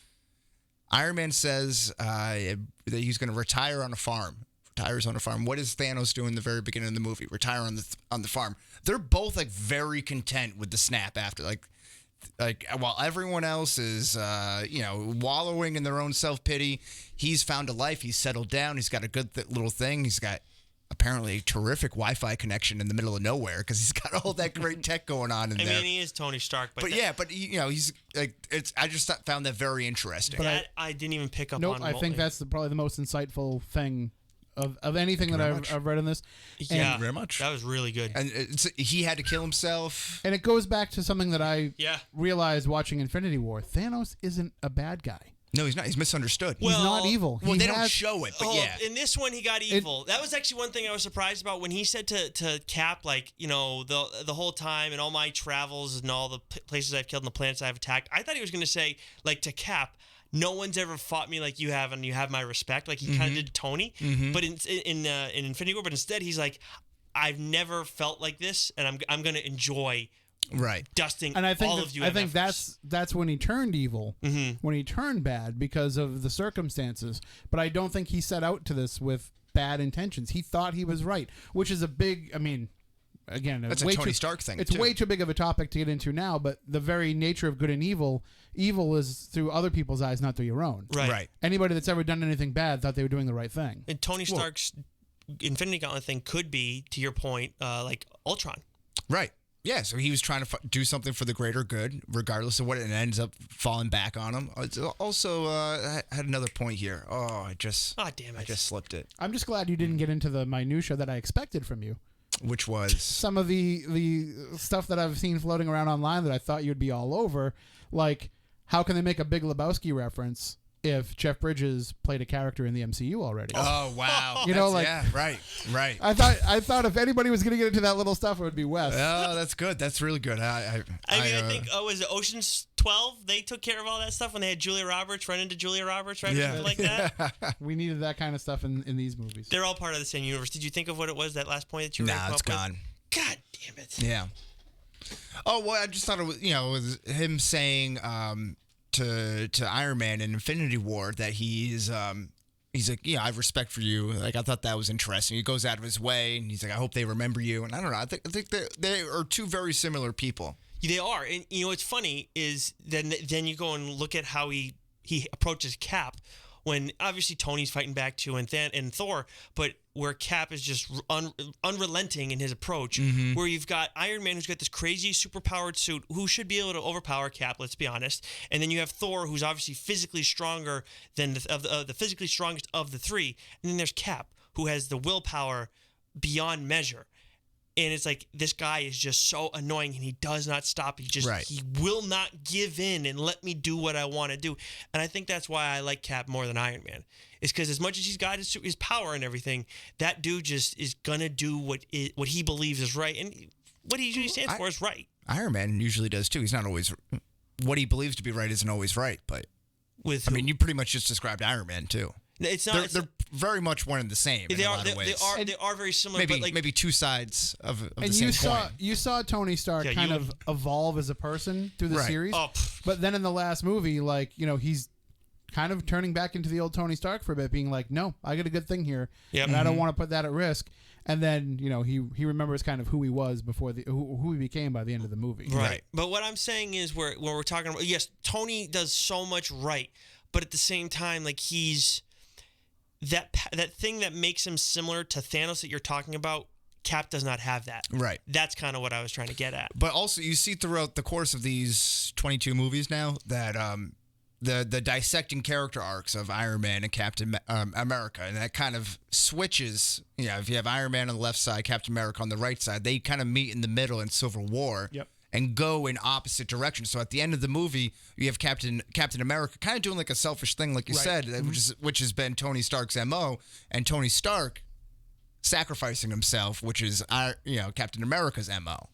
Iron Man says that he's going to retire on a farm. Retires on a farm. What does Thanos do in the very beginning of the movie? Retire on the farm. They're both like very content with the snap after like while everyone else is wallowing in their own self-pity, he's found a life. He's settled down. He's got a good little thing. He's got apparently a terrific Wi-Fi connection in the middle of nowhere because he's got all that great tech going on in there. I mean, he is Tony Stark, but he's like I just found that very interesting. But I didn't even pick up on. I think that's probably the most insightful thing of anything that I've read in this. Yeah, Thank you very much. That was really good. And he had to kill himself. And it goes back to something that I realized watching Infinity War. Thanos isn't a bad guy. No, he's not. He's misunderstood. He's not evil. Well, He they don't has- show it, but yeah. In this one, he got evil. That was actually one thing I was surprised about when he said to Cap, like, you know, the whole time and all my travels and all the places I've killed and the planets I've attacked. I thought he was going to say, like, to Cap, no one's ever fought me like you have, and you have my respect. Like he kind of did to Tony, but in Infinity War. But instead, he's like, I've never felt like this, and I'm going to enjoy. Right, dusting and I think all of you. I think that's when he turned evil, when he turned bad because of the circumstances. But I don't think he set out to this with bad intentions. He thought he was right, which is a big. I mean, again, that's a Tony Stark thing. It's way too big of a topic to get into now. But the very nature of good and evil is through other people's eyes, not through your own. Right. Anybody that's ever done anything bad thought they were doing the right thing. And Tony Stark's Infinity Gauntlet thing could be, to your point, like Ultron. Right. Yeah, so he was trying to do something for the greater good, regardless of what it ends up falling back on him. It's also, I had another point here. Oh, damn it. I just slipped it. I'm just glad you didn't get into the minutia that I expected from you. Which was? Some of the stuff that I've seen floating around online that I thought you'd be all over, like how can they make a Big Lebowski reference if Jeff Bridges played a character in the MCU already? Oh wow! You know, like yeah, right. I thought if anybody was going to get into that little stuff, it would be Wes. Oh, that's good. That's really good. I think was it Ocean's 12? They took care of all that stuff when they had Julia Roberts run into Julia Roberts, right? Yeah. Or something like that. We needed that kind of stuff in these movies. They're all part of the same universe. Did you think of what it was, that last point that you were Nah, it's gone. With? God damn it. Yeah. Oh well, I just thought it was it was him saying to Iron Man in Infinity War that he's like, yeah, I have respect for you. Like, I thought that was interesting. He goes out of his way, and he's like, I hope they remember you. And I don't know. I think they are two very similar people. They are. And, you know, what's funny is then you go and look at how he approaches Cap, when obviously Tony's fighting back too, and Thor, but where Cap is just unrelenting in his approach, where you've got Iron Man, who's got this crazy superpowered suit, who should be able to overpower Cap, let's be honest, and then you have Thor, who's obviously physically stronger than the physically strongest of the three, and then there's Cap, who has the willpower beyond measure. And it's like, this guy is just so annoying, and he does not stop. He will not give in and let me do what I want to do. And I think that's why I like Cap more than Iron Man. It's because as much as he's got his power and everything, that dude just is going to do what he believes is right. And what he usually stands for is right. Iron Man usually does too. He's not always, what he believes to be right isn't always right. But I mean, you pretty much just described Iron Man too. It's not. They're very much one and the same. In a lot of ways. They are very similar. Maybe but like, maybe two sides of the and same coin. You saw Tony Stark kind of evolve as a person through the series. But then in the last movie, like, you know, he's kind of turning back into the old Tony Stark for a bit, being like, no, I got a good thing here, and I don't want to put that at risk. And then, you know, he remembers kind of who he was before who he became by the end of the movie. Right. But what I'm saying is, when we're talking about, yes, Tony does so much right, but at the same time, like, he's that thing that makes him similar to Thanos that you're talking about. Cap does not have that. Right. That's kind of what I was trying to get at. But also, you see throughout the course of these 22 movies now that the dissecting character arcs of Iron Man and Captain America, and that kind of switches. You know, if you have Iron Man on the left side, Captain America on the right side, they kind of meet in the middle in Civil War. Yep. And go in opposite directions. So at the end of the movie, you have Captain America kind of doing like a selfish thing, like you said, which has been Tony Stark's MO, and Tony Stark sacrificing himself, which is Captain America's MO.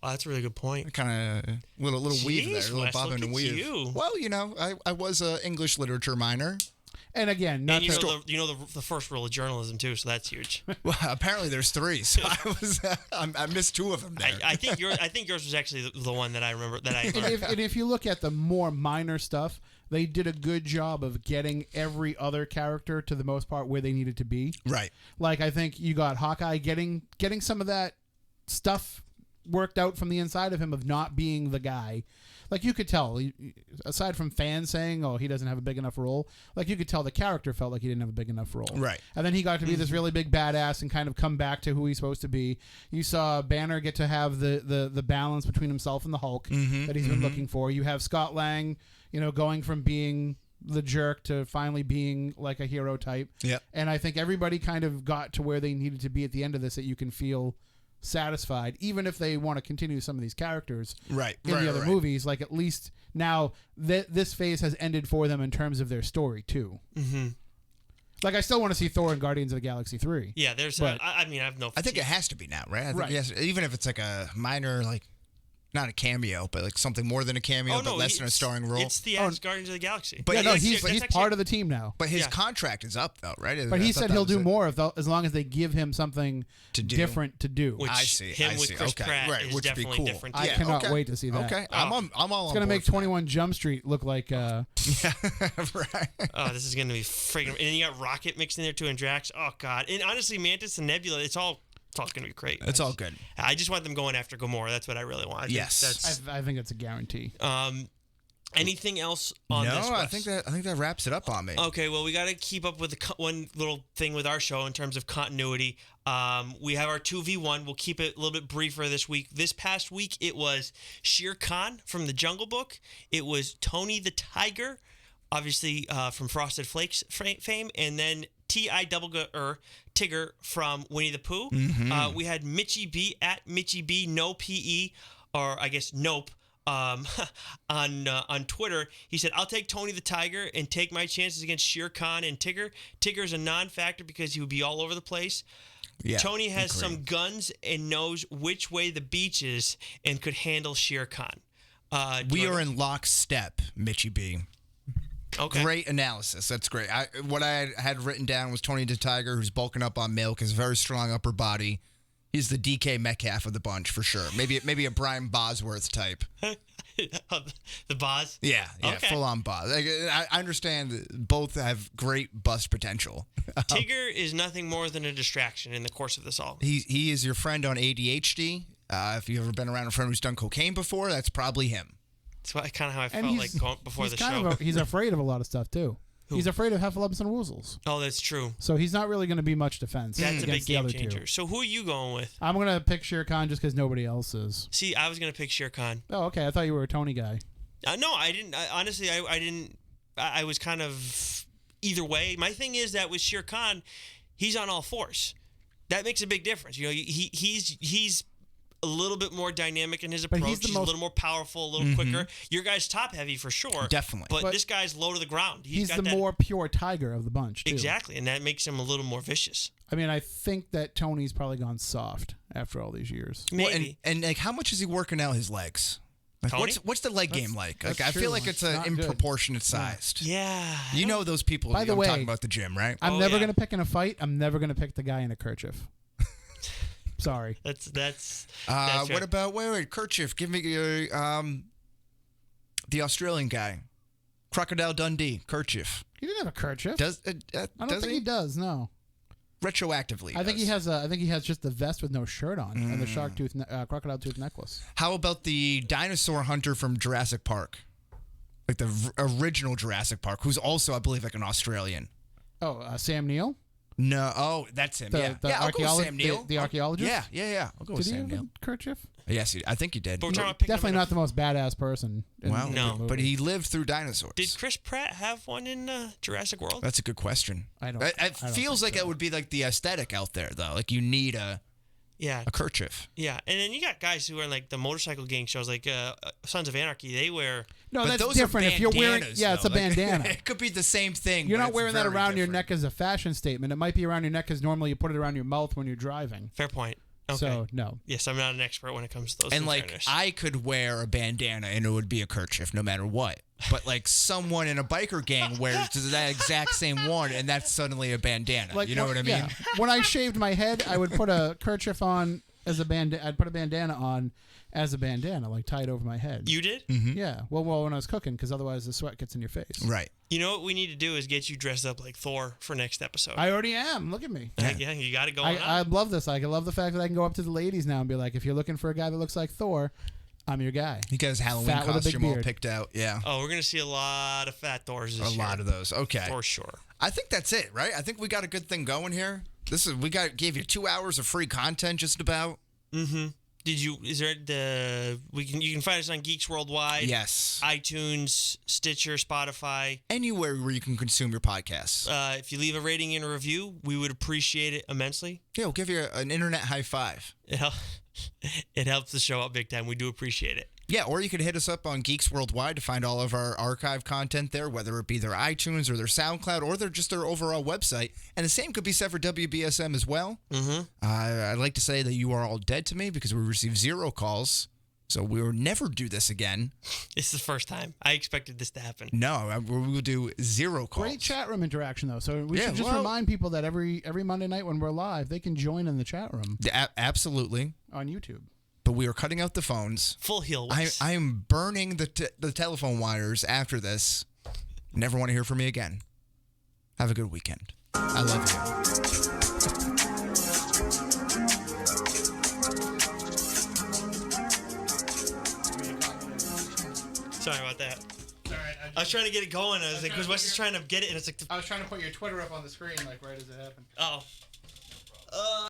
Oh, that's a really good point. Kind of little weave there, a little Wes, bobbing and weave. You. Well, you know, I was an English literature minor. And again, the first rule of journalism too, so that's huge. Well, apparently there's three, so I missed two of them there. I think yours was actually the one that I remember that I. And if you look at the more minor stuff, they did a good job of getting every other character to the most part where they needed to be. Right. Like, I think you got Hawkeye getting some of that stuff worked out from the inside of him of not being the guy. Like, you could tell, aside from fans saying, oh, he doesn't have a big enough role, like, you could tell the character felt like he didn't have a big enough role. Right. And then he got to be this really big badass and kind of come back to who he's supposed to be. You saw Banner get to have the balance between himself and the Hulk that he's been looking for. You have Scott Lang, you know, going from being the jerk to finally being like a hero type. Yeah. And I think everybody kind of got to where they needed to be at the end of this, that you can feel satisfied, even if they want to continue some of these characters in the other right. movies. Like, at least now this phase has ended for them in terms of their story too. Mm-hmm. Like, I still want to see Thor and Guardians of the Galaxy 3. Yeah, there's. But- I mean, I have no. I think it has to be now, right? I think Right. yes, even if it's like a minor, like not a cameo, but like something more than a cameo, but less than a starring role. It's the Guardians of the Galaxy. But Yeah, no, it's- he's that's part of the team now. But his Yeah. contract is up, though, right? But I he thought said that he'll was do it. more as long as they give him something To do. different to do. Which I see. him I with see. Chris Okay. Pratt Right, is which would be definitely cool. different. I Yeah. cannot Okay. wait to see that. Okay, Oh. I'm all It's on gonna board make for 21 Jump Street look like. that. right. Oh, this is gonna be freaking. And then you got Rocket mixed in there too, and Drax. Oh God. And honestly, Mantis and Nebula, it's all gonna be great. It's all good. I just want them going after Gamora. That's what I really want. I think Yes. That's. I think it's a guarantee. Anything else on this? No, I Wes? think that wraps it up on me. Okay, well, we got to keep up with one little thing with our show in terms of continuity. We have our 2v1. We'll keep it a little bit briefer this week. This past week, it was Shere Khan from the Jungle Book. It was Tony the Tiger, obviously from Frosted Flakes fame, and then Tigger from Winnie the Pooh. We had Mitchie B at Mitchie B, no PE, or I guess Nope. On Twitter, he said, "I'll take Tony the Tiger and take my chances against Shere Khan and Tigger. Tigger's a non-factor because he would be all over the place. Yeah, Tony has agree. some guns and knows which way the beach is and could handle Shere Khan." We are in lockstep, Mitchie B. Okay. Great analysis. That's great. What I had written down was Tony the Tiger, who's bulking up on milk, has a very strong upper body. He's the DK Metcalf of the bunch for sure. Maybe a Brian Bosworth type. The Boz? Yeah, Okay. full on Boz. I understand that both have great bust potential. Tigger is nothing more than a distraction in the course of this all. He is your friend on ADHD. If you've ever been around a friend who's done cocaine before, that's probably him. That's kind of how I And felt like going before the show. He's afraid of a lot of stuff too. He's afraid of heffalumps and woozles. Oh, that's true. So he's not really going to be much defense. That's a big against the game other changer. two. So who are you going with? I'm going to pick Shere Khan just because nobody else is. See, I was going to pick Shere Khan. Oh, okay. I thought you were a Tony guy. No, I didn't. Honestly, I didn't. I was kind of either way. My thing is that with Shere Khan, he's on all fours. That makes a big difference. You know, he's a little bit more dynamic in his approach. He's a little more powerful, a little quicker. Your guy's top heavy for sure. Definitely. But this guy's low to the ground. He's got the that, more pure tiger of the bunch, too. Exactly, and that makes him a little more vicious. I mean, I think that Tony's probably gone soft after all these years. Maybe. And like, how much is he working out his legs? Like, Tony? what's the leg game like? Like, that's I feel true. like it's It's not in good. proportionate sized. Yeah. You know those people. By the I'm way, talking about the gym, right? I'm Oh, never yeah. going to pick in a fight. I'm never going to pick the guy in a kerchief. Sorry. That's What right. about wait, kerchief? Give me the Australian guy, Crocodile Dundee, kerchief. He didn't have a kerchief. Does I don't does think he does. No. retroactively? I think he does. has. I think he has just the vest with no shirt on and the shark tooth, crocodile tooth necklace. How about the dinosaur hunter from Jurassic Park, like the original Jurassic Park, who's also, I believe, like an Australian? Oh, Sam Neill, No, oh, that's him. the I'll go with Sam Neill. the archaeologist. Yeah. I'll go Did with he Sam have Neill. a kerchief? Yes, I think he did. But we're talking about picking Definitely up not the most badass person. Wow. in No. the movie. But he lived through dinosaurs. Did Chris Pratt have one in Jurassic World? That's a good question. I don't- It I don't feels think like so. it would be like the aesthetic out there, though. Like you need a Yeah. kerchief. Yeah. And then you got guys who are in like the motorcycle gang shows, like Sons of Anarchy. They wear. No, But that's those different. Are If you're wearing, bandanas, yeah, it's a though. Like, bandana. it could be the same thing. You're but not it's wearing that very around your different. neck as a fashion statement. It might be around your neck because normally you put it around your mouth when you're driving. Fair point. Okay. So no. Yes, I'm not an expert when it comes to those. And in like fairness. I could wear a bandana and it would be a kerchief no matter what. But like someone in a biker gang wears that exact same one and that's suddenly a bandana. Like, you know what I mean? yeah. When I shaved my head, I would put a kerchief on as a bandana. I'd put a bandana on as a bandana, like tied over my head. You did? Yeah. Well, when I was cooking, because otherwise the sweat gets in your face. Right. You know what we need to do is get you dressed up like Thor for next episode. I already am. Look at me. Yeah, you got to go on. I love this. I love the fact that I can go up to the ladies now and be like, if you're looking for a guy that looks like Thor, I'm your guy. He got his Halloween Fat with a big costume all beard. picked out. Yeah. Oh, we're gonna see a lot of fat Thors this A year. lot of those. Okay. For sure. I think that's it, right? I think we got a good thing going here. We gave you 2 hours of free content just about. Is there you can find us on Geeks Worldwide. Yes. iTunes, Stitcher, Spotify. Anywhere where you can consume your podcasts. If you leave a rating and a review, we would appreciate it immensely. Yeah, we'll give you an internet high five. It helps the show out big time. We do appreciate it. Yeah, or you could hit us up on Geeks Worldwide to find all of our archive content there, whether it be their iTunes or their SoundCloud or their overall website. And the same could be said for WBSM as well. Mm-hmm. I'd like to say that you are all dead to me because we received 0 calls. So we will never do this again. It's the first time. I expected this to happen. No, we will do 0 calls. Great chat room interaction, though. So we should just remind people that every Monday night when we're live, they can join in the chat room. Absolutely. On YouTube. But we are cutting out the phones. Full heel. I am burning the telephone wires after this. Never want to hear from me again. Have a good weekend. I love you. Sorry about that. All right, I was trying to get it going. I was like, because Wes is trying to get it, and it's like. I was trying to put your Twitter up on the screen, like right as it happened. Oh.